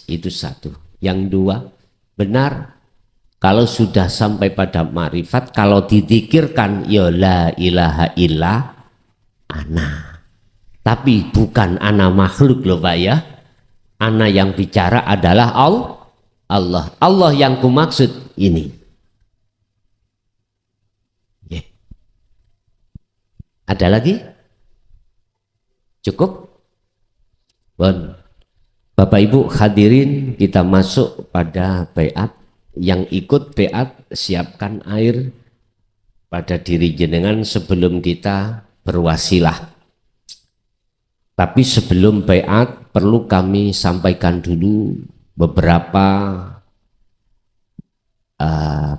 Itu satu. Yang dua, benar. Kalau sudah sampai pada ma'rifat, kalau didikirkan ya la ilaha illa ana. Tapi bukan ana makhluk loh Pak ya. Ana yang bicara adalah Allah. Allah yang kumaksud ini. Ada lagi? Cukup? Bon. Bapak Ibu hadirin, kita masuk pada baiat. Yang ikut baiat, siapkan air pada diri jenengan sebelum kita berwasilah. Tapi sebelum baiat perlu kami sampaikan dulu beberapa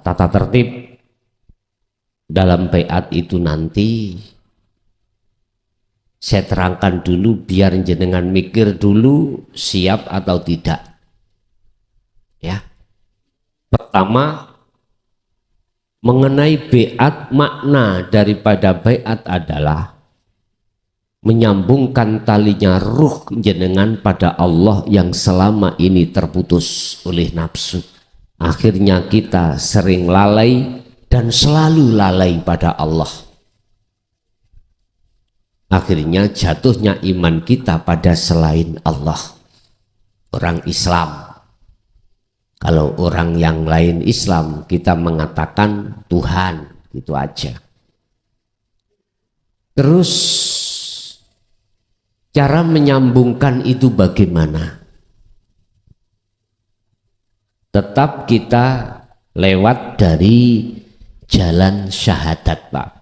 tata tertib dalam baiat itu nanti. Saya terangkan dulu biar jenengan mikir dulu siap atau tidak. Ya. Pertama, mengenai baiat, makna daripada baiat adalah menyambungkan talinya ruh jenengan pada Allah yang selama ini terputus oleh nafsu. Akhirnya kita sering lalai dan selalu lalai pada Allah. Akhirnya jatuhnya iman kita pada selain Allah. Orang Islam, kalau orang yang lain Islam, kita mengatakan Tuhan, gitu aja. Terus cara menyambungkan itu bagaimana? Tetap kita lewat dari jalan syahadat, Pak.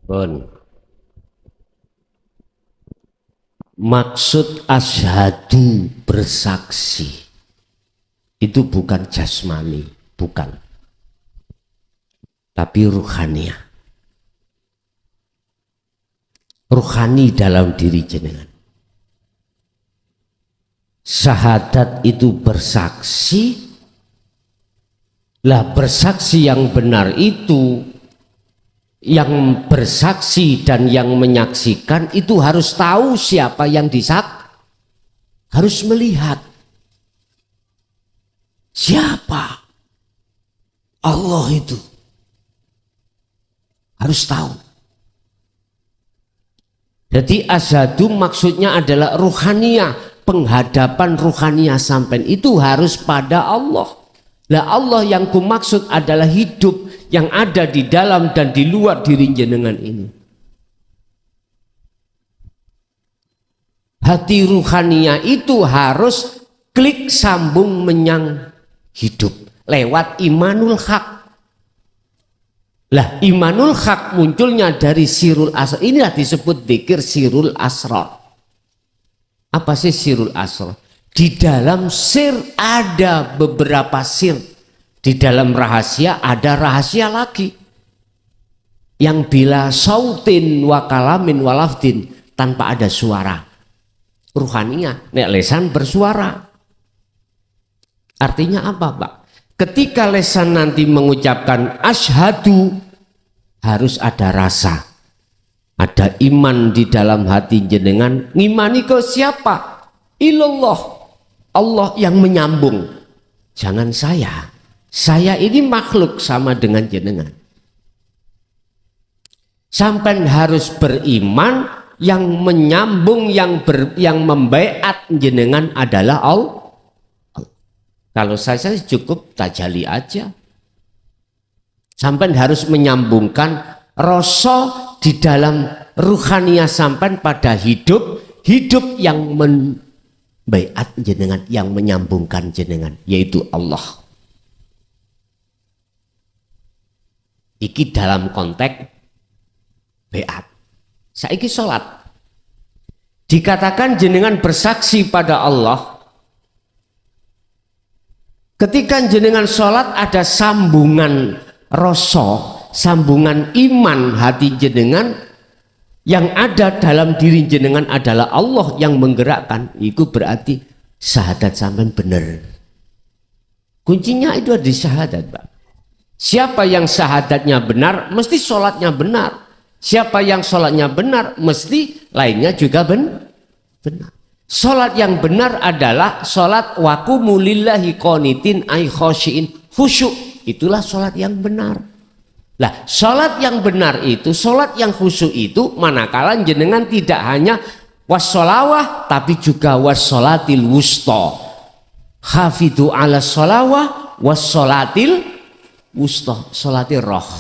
Bon. Maksud asyhadu bersaksi itu bukan jasmani, bukan, tapi ruhaniah. Ruhani dalam diri jenengan. Syahadat itu bersaksi. Lah bersaksi yang benar itu, yang bersaksi dan yang menyaksikan itu harus tahu siapa yang harus melihat siapa Allah itu, harus tahu. Jadi asyhadu maksudnya adalah ruhaniah, penghadapan ruhaniah sampean itu harus pada Allah. Lah Allah yang kumaksud adalah hidup yang ada di dalam dan di luar diri jenengan ini. Hati ruhaniah itu harus klik sambung menyang hidup lewat imanul haq. Lah imanul haq munculnya dari sirul asrar. Inilah disebut dzikir sirul asrar. Apa sih sirul asrar? Di dalam sir ada beberapa sir. Di dalam rahasia ada rahasia lagi. Yang bila sautin wa kalamin wa lafdin, tanpa ada suara. Ruhaniah, nek lesan bersuara. Artinya apa, Pak? Ketika lesan nanti mengucapkan asyhadu, harus ada rasa. Ada iman di dalam hati jenengan. Ngimani ke siapa? Ilallah. Allah yang menyambung. Jangan saya. Saya ini makhluk sama dengan jenengan. Sampai harus beriman, yang menyambung, yang membaiat jenengan adalah Allah. Kalau saya cukup tajali aja. Sampai harus menyambungkan rasa di dalam ruhaniah sampai pada hidup yang baiat jenengan, yang menyambungkan jenengan, yaitu Allah. Iki dalam konteks baiat. Saiki sholat. Dikatakan jenengan bersaksi pada Allah. Ketika jenengan sholat ada sambungan rasa sambungan iman hati jenengan, yang ada dalam diri jenengan adalah Allah yang menggerakkan, itu berarti syahadat sampean bener. Kuncinya itu ada di syahadat, Pak. Siapa yang syahadatnya benar, mesti sholatnya benar. Siapa yang sholatnya benar, mesti lainnya juga benar. Sholat yang benar adalah sholat waqumu lillahi qanitin ay khosyiin, khusyuk. Itulah sholat yang benar. Lah, sholat yang benar itu, sholat yang khusyuk itu, manakala jenengan tidak hanya wassolawah, tapi juga wassolatil wusta. Hafidhu ala sholawah wassolatil wusta. Sholatil roh,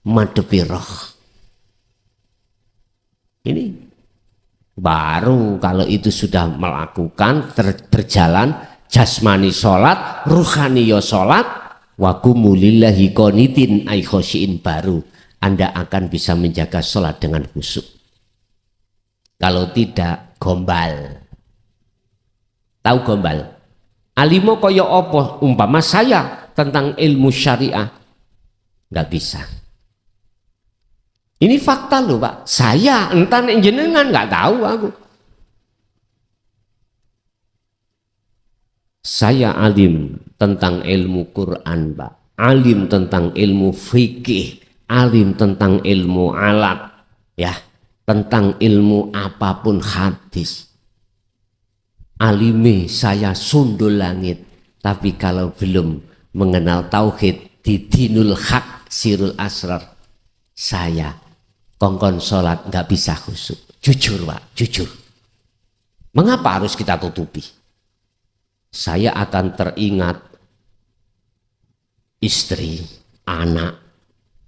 madepi roh. Ini baru kalau itu sudah melakukan berjalan jasmani sholat, ruhani yo sholat, waqumu lillahi qanitin ay khosyiin, baru Anda akan bisa menjaga sholat dengan khusyuk. Kalau tidak, gombal. Tahu gombal? Alimo kaya apa? Umpama saya tentang ilmu syariah, nggak bisa. Ini fakta loh, Pak. Saya entah jenengan nggak tahu aku. Saya alim tentang ilmu Quran, Pak. Alim tentang ilmu fikih, alim tentang ilmu alat, ya, tentang ilmu apapun hadis. Alime saya sundul langit, tapi kalau belum mengenal tauhid di dinul haq sirul asrar, saya kongkon sholat nggak bisa khusyuk. Jujur, Pak, jujur. Mengapa harus kita tutupi? Saya akan teringat istri, anak,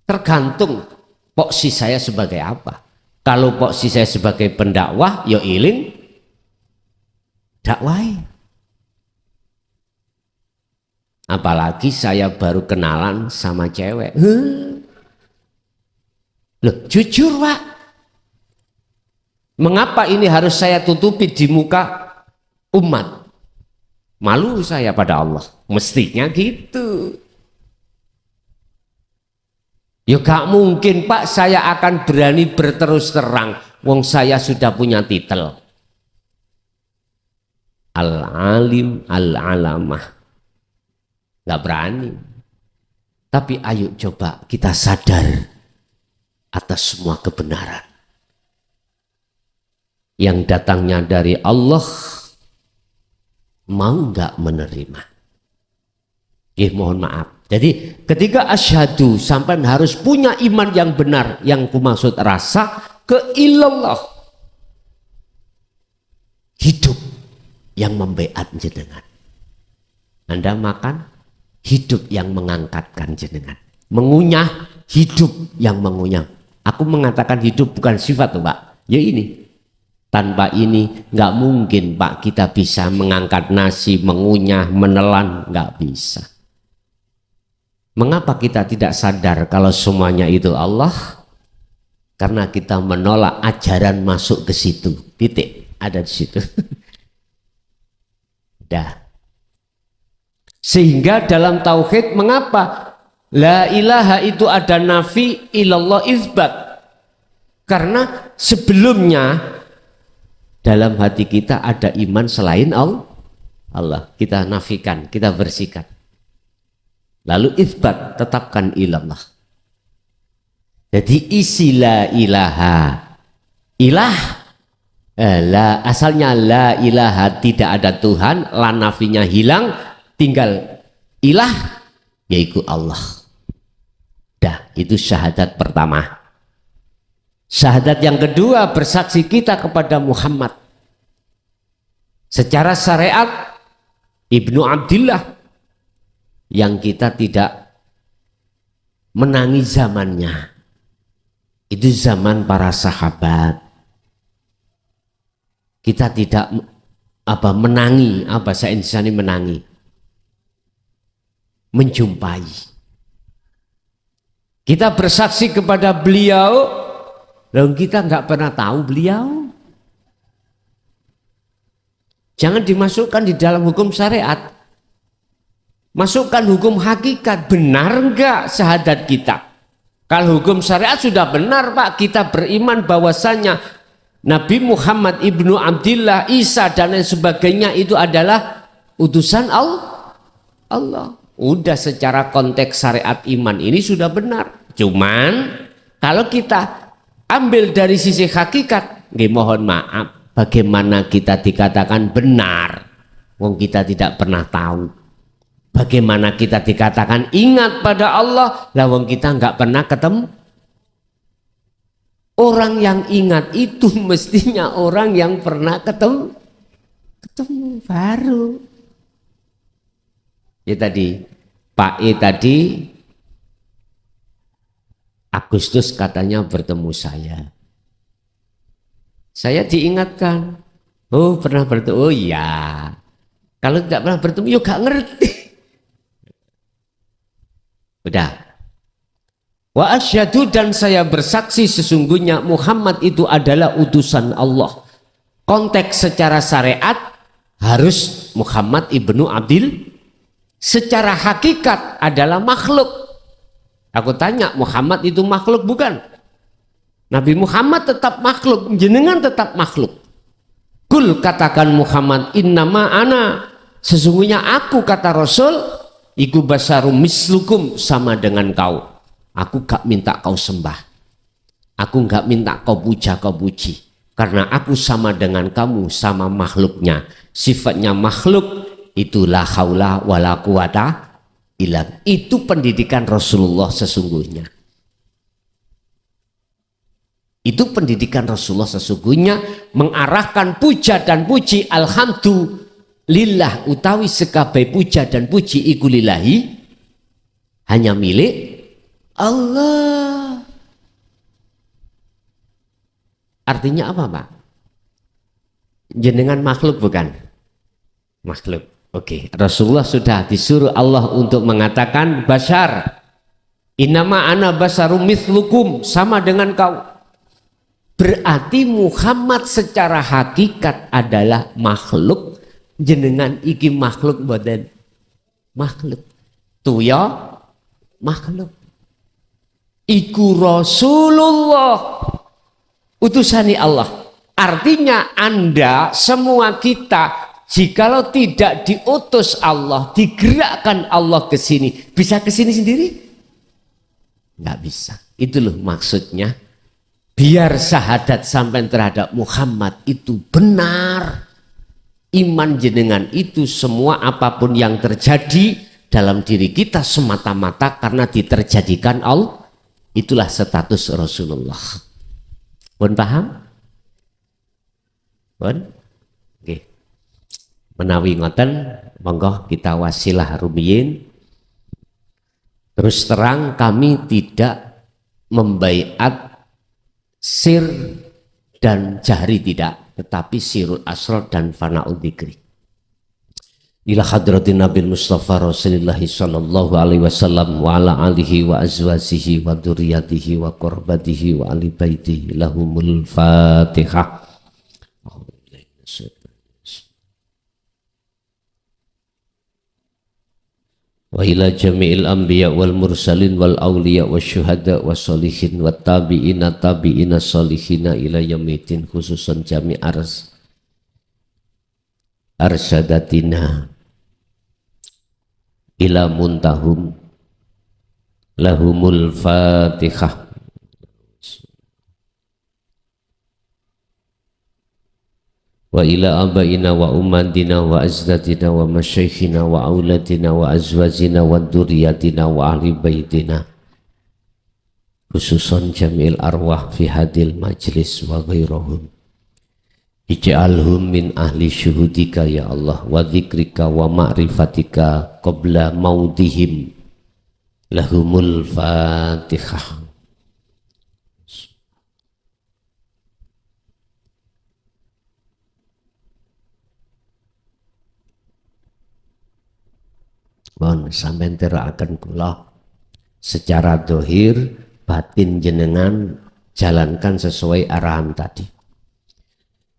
tergantung posisi saya sebagai apa. Kalau posisi saya sebagai pendakwah, ya iling dakwah. Apalagi saya baru kenalan sama cewek. Loh, jujur, Pak. Mengapa ini harus saya tutupi di muka umat? Malu saya pada Allah. Mestinya gitu. Ya gak mungkin, Pak, saya akan berani berterus terang. Wong saya sudah punya titel Al-Alim Al-Alamah. Gak berani. Tapi ayo coba kita sadar atas semua kebenaran yang datangnya dari Allah. Mau nggak menerima? Mohon maaf. Jadi ketika asyhadu, sampai harus punya iman yang benar, yang kumaksud rasa ke ilallah, hidup yang membeat jenengan. Anda makan, hidup yang mengangkatkan jenengan. Mengunyah, hidup yang mengunyah. Aku mengatakan hidup bukan sifat tuh, Pak. Ya ini. Tanpa ini nggak mungkin, Pak, kita bisa mengangkat nasi, mengunyah, menelan, nggak bisa. Mengapa kita tidak sadar kalau semuanya itu Allah? Karena kita menolak ajaran masuk ke situ. Titik, ada di situ. Dah. Sehingga dalam tauhid, mengapa la ilaha itu ada nafi, ilallah isbat? Karena sebelumnya dalam hati kita ada iman selain Allah. Kita nafikan, kita bersihkan. Lalu isbat, tetapkan ilallah. Jadi isi la ilaha, ilah, asalnya la ilaha, tidak ada Tuhan, la nafinya hilang, tinggal ilah, yaitu Allah. Dah, itu syahadat pertama. Syahadat yang kedua, bersaksi kita kepada Muhammad. Secara syariat, Ibnu Abdillah, yang kita tidak menangi zamannya. Itu zaman para sahabat. Kita tidak menangi, bahasa Indonesia ini menangi. Menjumpai. Kita bersaksi kepada beliau, lalu kita nggak pernah tahu beliau. Jangan dimasukkan di dalam hukum syariat. Masukkan hukum hakikat. Benar nggak syahadat kita? Kalau hukum syariat sudah benar Pak, kita beriman bahwasanya Nabi Muhammad ibnu Abdillah, Isa dan lain sebagainya itu adalah utusan Allah. Udah secara konteks syariat iman ini sudah benar. Cuman kalau kita ambil dari sisi hakikat, mohon maaf, bagaimana kita dikatakan benar? Wong kita tidak pernah tahu. Bagaimana kita dikatakan ingat pada Allah? Lah wong kita nggak pernah ketemu. Orang yang ingat itu mestinya orang yang pernah ketemu baru. Ya tadi Pak E tadi Agustus katanya bertemu saya. Saya diingatkan, oh pernah bertemu, oh iya. Kalau tidak pernah bertemu, yuk gak ngerti. Udah. Wa asyhadu, dan saya bersaksi sesungguhnya Muhammad itu adalah utusan Allah. Konteks secara syariat harus Muhammad ibnu Abdil. Secara hakikat adalah makhluk. Aku tanya, Muhammad itu makhluk bukan? Nabi Muhammad tetap makhluk, jenengan tetap makhluk. Kul, katakan Muhammad, innama ana, sesungguhnya aku, kata Rasul, iku basarum mislukum, sama dengan kau. Aku gak minta kau sembah, aku gak minta kau puja, kau puji, karena aku sama dengan kamu, sama makhluknya. Sifatnya makhluk itu la haula wala quwata illa. Itu pendidikan Rasulullah sesungguhnya. Itu pendidikan Rasulullah sesungguhnya, mengarahkan puja dan puji, alhamdulillah utawi sekabeh puja dan puji iku lillahi, hanya milik Allah. Artinya apa Pak? Jenengan makhluk bukan? Makhluk. Oke, Rasulullah sudah disuruh Allah untuk mengatakan basyar. Innama ana basarum mithlukum, sama dengan kau. Berarti Muhammad secara hakikat adalah makhluk. Jenengan iki makhluk badan. Makhluk. Tuh ya makhluk. Iku Rasulullah, utusani Allah. Artinya Anda semua kita, jikalau tidak diutus Allah, digerakkan Allah ke sini, bisa ke sini sendiri? Nggak bisa. Itu loh maksudnya. Biar syahadat sampai terhadap Muhammad itu benar. Iman jenengan itu semua apapun yang terjadi dalam diri kita semata-mata karena diterjadikan Allah. Itulah status Rasulullah. Pun paham? Pun? Oke. Menawi ngoten, monggo kita wasilah rumiyin. Terus terang kami tidak membaiat sir dan jahri, tidak, tetapi sirul asrar dan fana'ul dzikri. Ila hadratin Nabi Mustafa Rasulullah sallallahu alaihi wasallam wa ala alihi wa azwajihi wa dzurriyyatihi wa qurbatihi wa ali baitihi lahumul Fatihah. Wa ila jami'il anbiya wal mursalin wal awliya wasyuhada wassolihin wat tabi'ina tabi'ina solihina ila yaumiddin, khususan jami' arsadatina ila muntahum lahumul Fatihah. Wa ila abaina wa ummatina wa azdatina wa masyaikhina wa auladina wa azwajina wa dzurriyyatina wa ahli baitina, khususan jamil arwah fi hadil majlis wa ghairahum. Ij'alhum min ahli syuhudika ya Allah wa dzikrika wa ma'rifatika qabla mautihim lahumul Fatihah. Bon, sampeyan teraaken kula secara dohir, batin jenengan jalankan sesuai arahan tadi.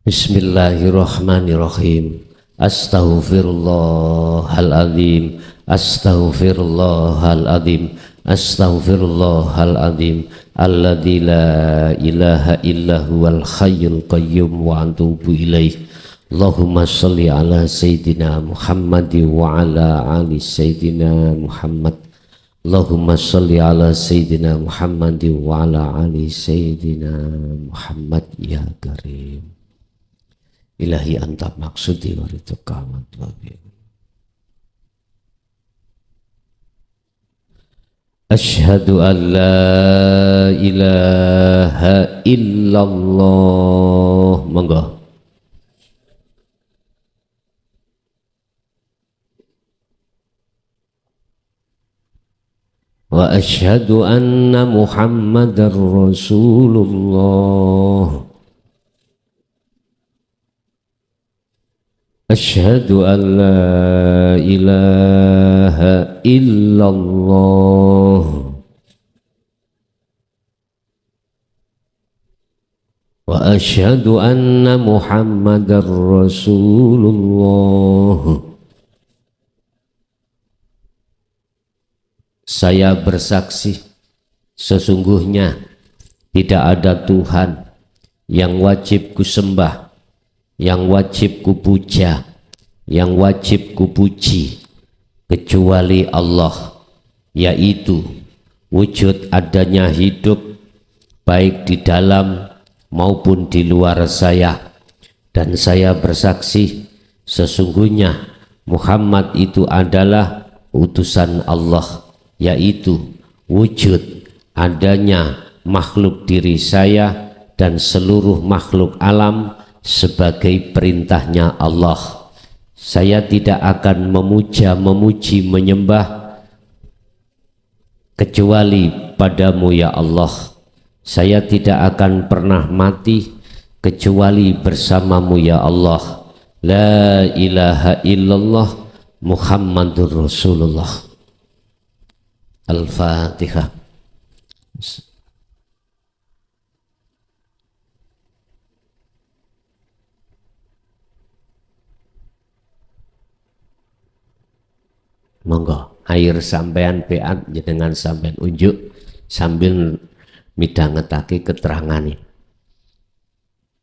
Bismillahirrahmanirrahim. Astaghfirullahaladzim, astaghfirullahaladzim, Astaghfirullahaladzim alladzi la ilaha illa huwal hayyul qayyum wa atubu ilaih. Allahumma sholli ala sayyidina Muhammad wa ala ali sayyidina Muhammad. Allahumma sholli ala sayyidina Muhammad wa ala ali sayyidina Muhammad ya karim. Ilahi anta maksudi wa ridhoka wa matlubi. Asyhadu an la ilaha illallah. Monggo. Wa asyhadu anna Muhammadar Rasulullah. Asyhadu an la ilaha illallah. Wa asyhadu anna Muhammadar Rasulullah. Saya bersaksi sesungguhnya tidak ada Tuhan yang wajib kusembah, yang wajib kupuja, yang wajib kupuji kecuali Allah, yaitu wujud adanya hidup baik di dalam maupun di luar saya. Dan saya bersaksi sesungguhnya Muhammad itu adalah utusan Allah, yaitu wujud adanya makhluk diri saya dan seluruh makhluk alam sebagai perintahnya Allah. Saya tidak akan memuja, memuji, menyembah kecuali padamu ya Allah. Saya tidak akan pernah mati kecuali bersamamu ya Allah. La ilaha illallah Muhammadur Rasulullah. Al-Fatihah. Monggo air sampean beat jenengan sampean unjuk sambil midhangetake keterangane.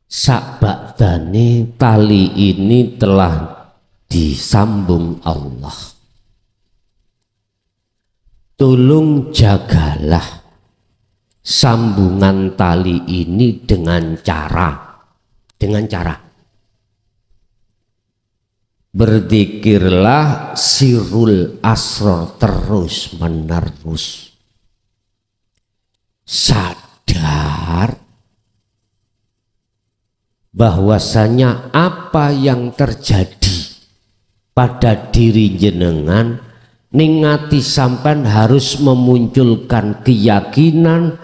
Sakbakdane tali ini telah disambung Allah. Tolong jagalah sambungan tali ini dengan cara berzikirlah sirul asrar terus menerus. Sadar bahwasanya apa yang terjadi pada diri jenengan ningati sampan harus memunculkan keyakinan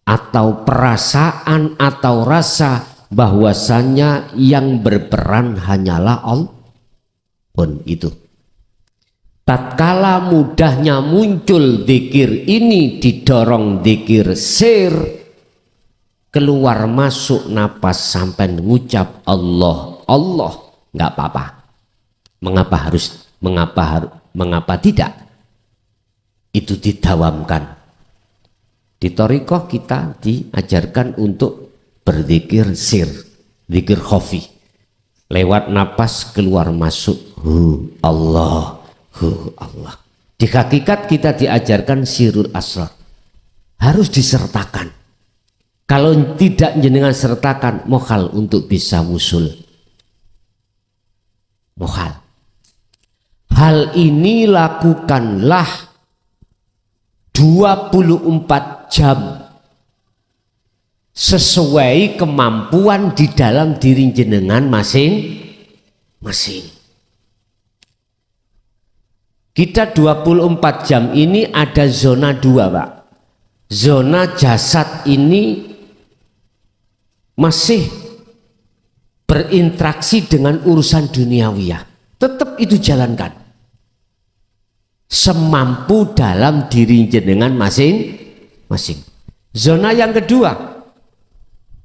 atau perasaan atau rasa bahwasanya yang berperan hanyalah Allah. Pun itu tatkala mudahnya muncul dzikir ini didorong dzikir sir, keluar masuk napas sampai mengucap Allah Allah, nggak apa-apa. Mengapa tidak? Itu didawamkan. Di thariqah kita diajarkan untuk berzikir sir, zikir khafi. Lewat napas keluar masuk Allah, Allah. Di hakikat kita diajarkan sirul asrar. Harus disertakan. Kalau tidak jenengan sertakan, mohal untuk bisa musul. Mohal. Hal ini lakukanlah 24 jam sesuai kemampuan di dalam diri jenengan masing-masing. Kita 24 jam ini ada zona 2, Pak. Zona jasad ini masih berinteraksi dengan urusan duniawiyah. Tetap itu jalankan. Semampu dalam diri jenengan masing-masing. Zona yang kedua,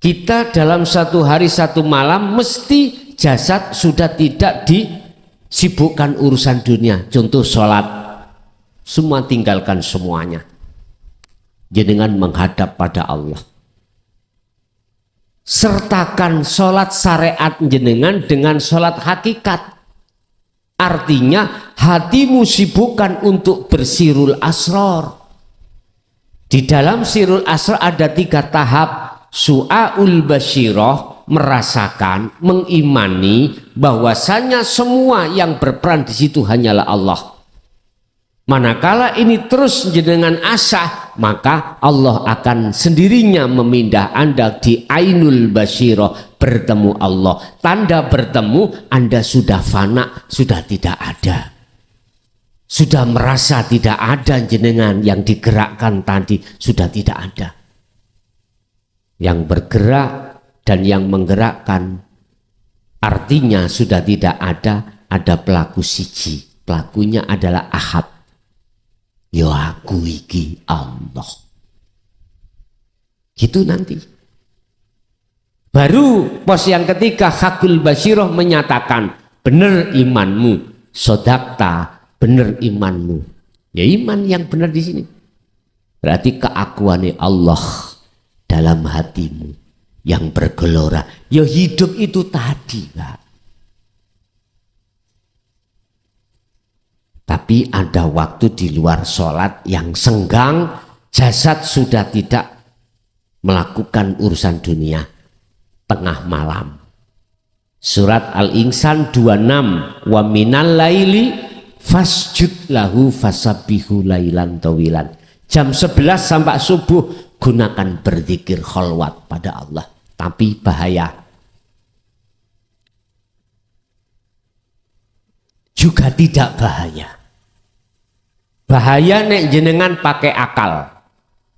kita dalam satu hari satu malam mesti jasad sudah tidak disibukkan urusan dunia. Contoh sholat, semua tinggalkan semuanya. jenengan menghadap pada Allah. Sertakan sholat syariat jenengan dengan sholat hakikat. Artinya hatimu sibukkan untuk bersirul asror. Di dalam sirul asror ada 3 tahap. Su'aul basyirah, merasakan, mengimani bahwasanya semua yang berperan di situ hanyalah Allah. Manakala ini terus jenengan asah, maka Allah akan sendirinya memindah Anda di ainul basyirah, bertemu Allah. Tanda bertemu, Anda sudah fana, sudah tidak ada. Sudah merasa tidak ada jenengan yang digerakkan tadi, sudah tidak ada. Yang bergerak dan yang menggerakkan, artinya sudah tidak ada pelaku siji. Pelakunya adalah Ahad. Ya aku iki Allah. Gitu nanti. Baru pos yang ketiga, hakul basyirah menyatakan benar imanmu, sodakta, benar imanmu. Ya iman yang benar di sini. Berarti keakuannya Allah dalam hatimu yang bergelora. Ya hidup itu tadi, Pak. Tapi ada waktu di luar sholat yang senggang, jasad sudah tidak melakukan urusan dunia. Tengah malam. Surat Al-Insan 26. Wa minal laili fasjud lahu fasabbihu lailan tawilan. Jam 11 sampai subuh gunakan berzikir kholwat pada Allah. Tapi bahaya. Juga tidak bahaya. Bahaya nek jenengan pakai akal.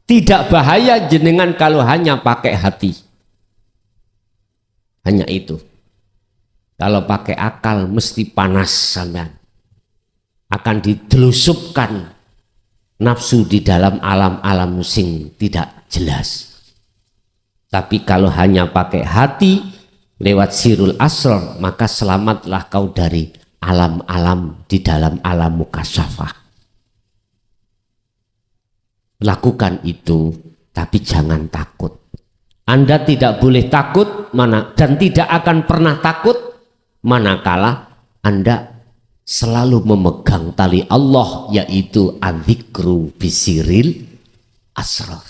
Tidak bahaya jenengan kalau hanya pakai hati. Hanya itu. Kalau pakai akal mesti panas sampean. Akan ditelusupkan nafsu di dalam alam-alam sing tidak jelas. Tapi kalau hanya pakai hati lewat sirul asrar, maka selamatlah kau dari alam-alam di dalam alam mukasyafah. Lakukan itu, tapi jangan takut. Anda tidak boleh takut dan tidak akan pernah takut manakala Anda selalu memegang tali Allah, yaitu adzikru bisiril asrar.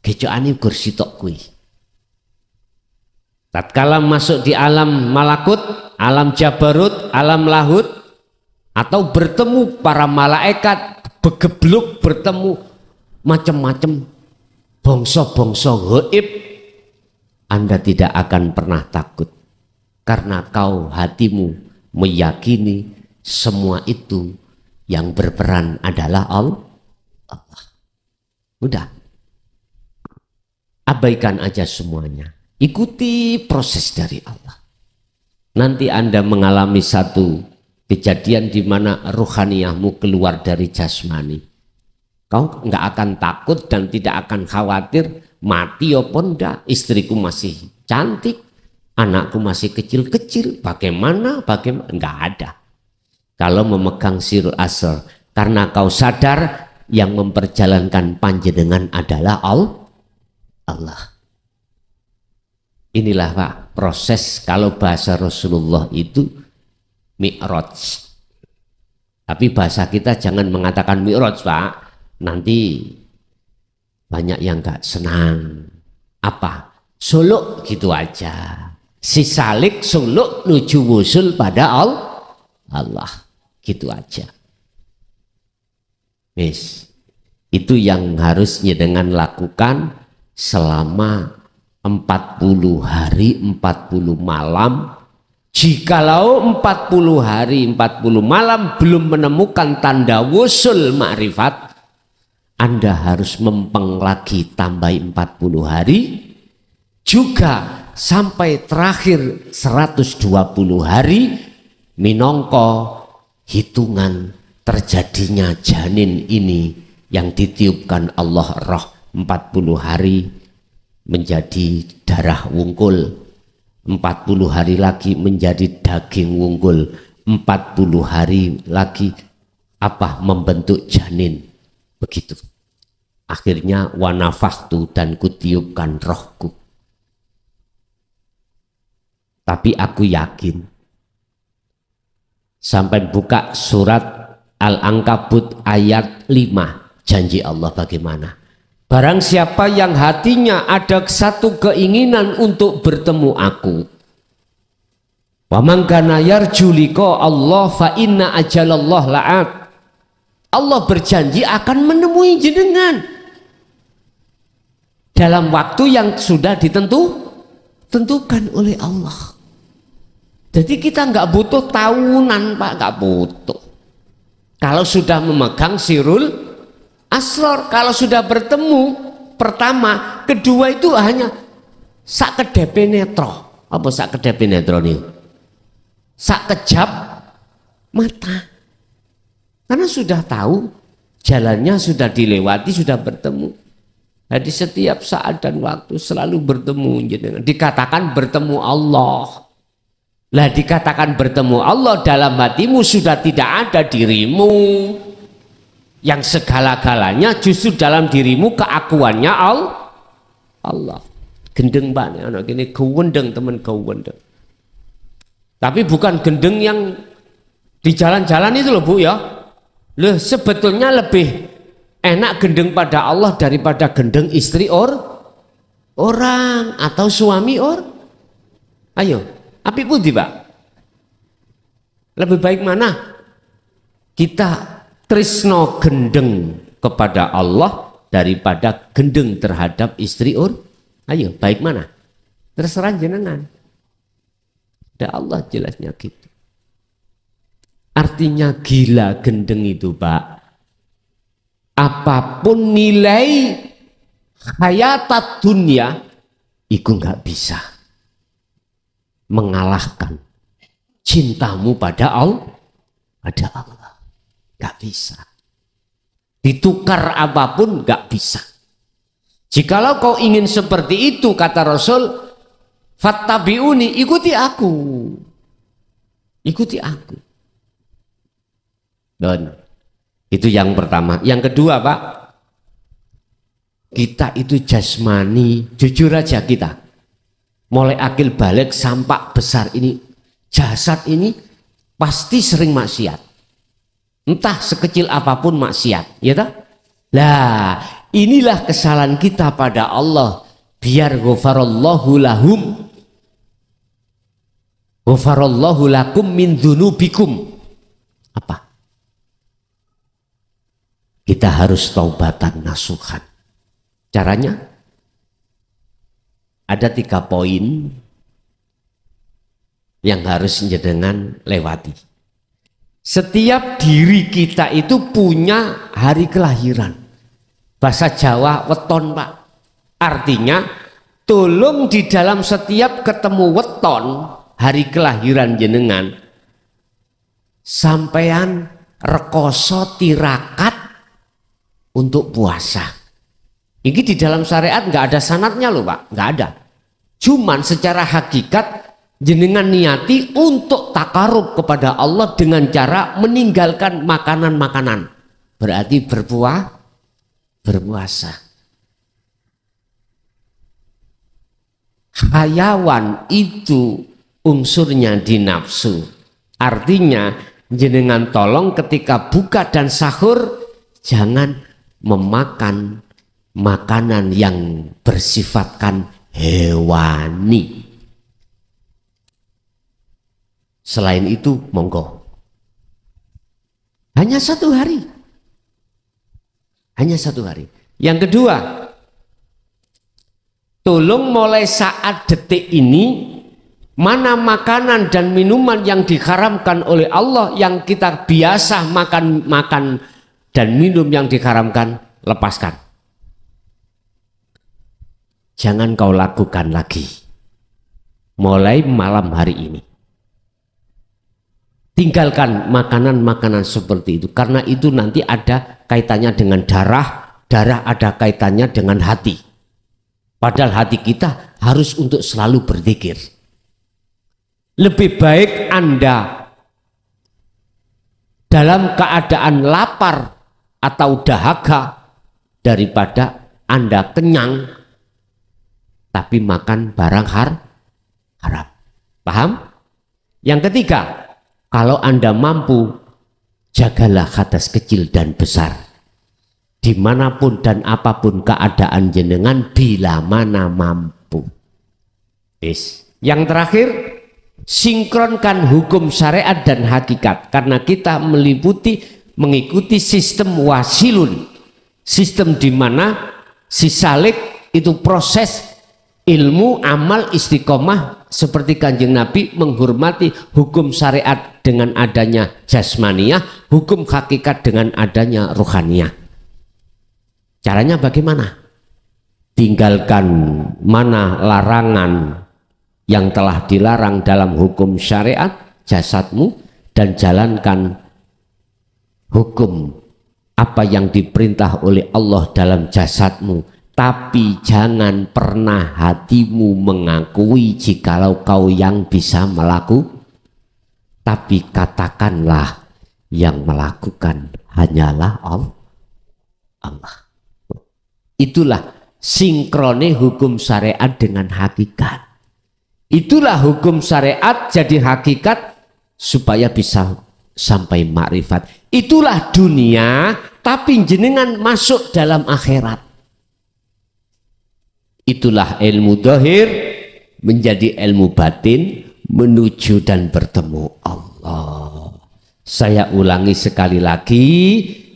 Kecoane kursi tok kuwi. Tatkala masuk di alam malakut, alam jabarut, alam lahut, atau bertemu para malaikat, begebluk bertemu macam-macam bangsa-bangsa gaib, Anda tidak akan pernah takut karena kau hatimu meyakini semua itu yang berperan adalah Allah. Udah, abaikan aja semuanya, ikuti proses dari Allah. Nanti Anda mengalami satu kejadian di mana ruhaniyahmu keluar dari jasmani. Kau nggak akan takut dan tidak akan khawatir mati apa enggak, istriku masih cantik, anakku masih kecil-kecil, bagaimana, nggak ada. Kalau memegang sirul asr, karena kau sadar yang memperjalankan panjenengan adalah Allah. Inilah Pak proses, kalau bahasa Rasulullah itu Mi'raj. Tapi bahasa kita jangan mengatakan Mi'raj Pak, nanti banyak yang gak senang. Apa? Suluk gitu aja. Si salik suluk nuju wusul pada Allah. Gitu aja. Wis. Itu yang harusnya dengan lakukan selama 40 hari 40 malam. Jikalau 40 hari 40 malam belum menemukan tanda wusul ma'rifat, Anda harus mempeng lagi tambah 40 hari juga sampai terakhir 120 hari minongko hitungan terjadinya janin ini yang ditiupkan Allah roh 40 hari menjadi darah wungkul, 40 hari lagi menjadi daging wungkul, 40 hari lagi membentuk janin. Begitu. Akhirnya wanafaktu, dan kutiupkan rohku. Tapi aku yakin, sampai buka surat Al-Ankabut ayat 5, janji Allah bagaimana? Barang siapa yang hatinya ada satu keinginan untuk bertemu aku, wa man kana yarju liqa Allah fa inna ajalallah la'at. Allah berjanji akan menemui jenengan dalam waktu yang sudah ditentukan oleh Allah. Jadi kita nggak butuh tahunan, Pak, nggak butuh. Kalau sudah memegang sirul asror, kalau sudah bertemu pertama, kedua itu hanya sak kedepe netro. Apa sak kedepe netro nih? Sak kejap mata. Karena sudah tahu jalannya, sudah dilewati, sudah bertemu. Jadi setiap saat dan waktu selalu bertemu. Dikatakan bertemu Allah. Lah dikatakan bertemu Allah, dalam hatimu sudah tidak ada dirimu. Yang segala-galanya justru dalam dirimu keakuannya Allah. Gendeng banget anak ini, kewendeng teman, kewendeng. Tapi bukan gendeng yang di jalan-jalan itu loh Bu ya. Loh, sebetulnya lebih enak gendeng pada Allah daripada gendeng istri orang atau suami Ayo, api putih Pak. Lebih baik mana? Kita trisno gendeng kepada Allah daripada gendeng terhadap istri Ayo, baik mana? Terserah jenengan. Ada Allah jelasnya gitu. Artinya gila gendeng itu Pak, apapun nilai hayatat dunia itu nggak bisa mengalahkan cintamu pada Allah. Nggak bisa ditukar apapun, nggak bisa. Jikalau kau ingin seperti itu, kata Rasul, fattabi'uni, ikuti aku. Dan itu yang pertama. Yang kedua Pak, kita itu jasmani, jujur aja kita, mulai akil balik sampai besar ini, jasad ini pasti sering maksiat, entah sekecil apapun maksiat, ya tak? Lah inilah kesalahan kita pada Allah. Biar ghafarallahu lahum, ghafarallahu lakum min dzunubikum. Apa? Kita harus taubatan nasuhan. Caranya ada 3 poin yang harus jenengan lewati. Setiap diri kita itu punya hari kelahiran. Bahasa Jawa weton Pak. Artinya tolong di dalam setiap ketemu weton hari kelahiran jenengan, sampean rekoso tirakat untuk puasa. Ini di dalam syariat nggak ada sanatnya loh Pak, nggak ada. Cuman secara hakikat jenengan niati untuk takarub kepada Allah dengan cara meninggalkan makanan-makanan. Berarti berpuasa. Hayawan itu unsurnya di nafsu. Artinya jenengan tolong ketika buka dan sahur jangan memakan makanan yang bersifatkan hewani. Selain itu monggo. Hanya 1 hari. Yang kedua, tolong mulai saat detik ini, mana makanan dan minuman yang diharamkan oleh Allah yang kita biasa makan dan minum yang diharamkan, lepaskan. Jangan kau lakukan lagi mulai malam hari ini. Tinggalkan makanan-makanan seperti itu, karena itu nanti ada kaitannya dengan darah ada kaitannya dengan hati. Padahal hati kita harus untuk selalu berzikir. Lebih baik Anda dalam keadaan lapar atau dahaga daripada Anda kenyang tapi makan barang haram. Paham? Yang ketiga, kalau Anda mampu, jagalah hadas kecil dan besar. Dimanapun dan apapun keadaan jenengan, bila mana mampu. Yang terakhir, sinkronkan hukum syariat dan hakikat. Karena kita mengikuti sistem wasilun. Sistem di mana si salik itu proses ilmu, amal, istiqomah, seperti Kanjeng Nabi menghormati hukum syariat dengan adanya jasmaniyah, hukum hakikat dengan adanya ruhaniyah. Caranya bagaimana? Tinggalkan mana larangan yang telah dilarang dalam hukum syariat jasadmu, dan jalankan hukum apa yang diperintah oleh Allah dalam jasadmu. Tapi jangan pernah hatimu mengakui jikalau kau yang bisa melakukan, tapi katakanlah yang melakukan hanyalah Allah. Itulah sinkrone hukum syariat dengan hakikat. Itulah hukum syariat jadi hakikat supaya bisa sampai makrifat. Itulah dunia, tapi jenengan masuk dalam akhirat. Itulah ilmu dohir menjadi ilmu batin menuju dan bertemu Allah. Saya ulangi sekali lagi,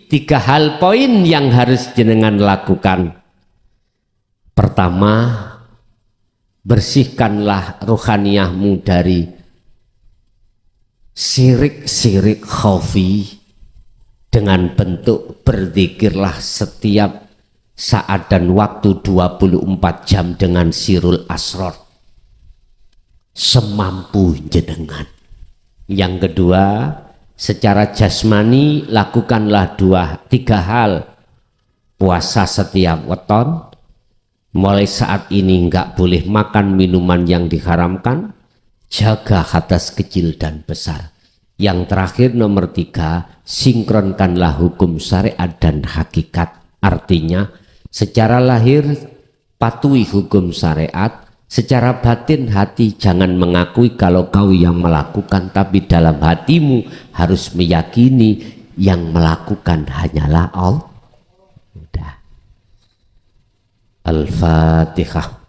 3 hal poin yang harus jenengan lakukan. Pertama, bersihkanlah ruhaniyahmu dari syirik-syirik khafi dengan bentuk berzikirlah setiap saat dan waktu 24 jam dengan sirul asrar semampu jenengan. Yang kedua, secara jasmani lakukanlah 3 hal. Puasa setiap weton, mulai saat ini enggak boleh makan minuman yang diharamkan, jaga hadas kecil dan besar. Yang terakhir nomor 3, sinkronkanlah hukum syariat dan hakikat. Artinya secara lahir patuhi hukum syariat, secara batin hati jangan mengakui kalau kau yang melakukan, tapi dalam hatimu harus meyakini yang melakukan hanyalah Allah. Al-Fatihah.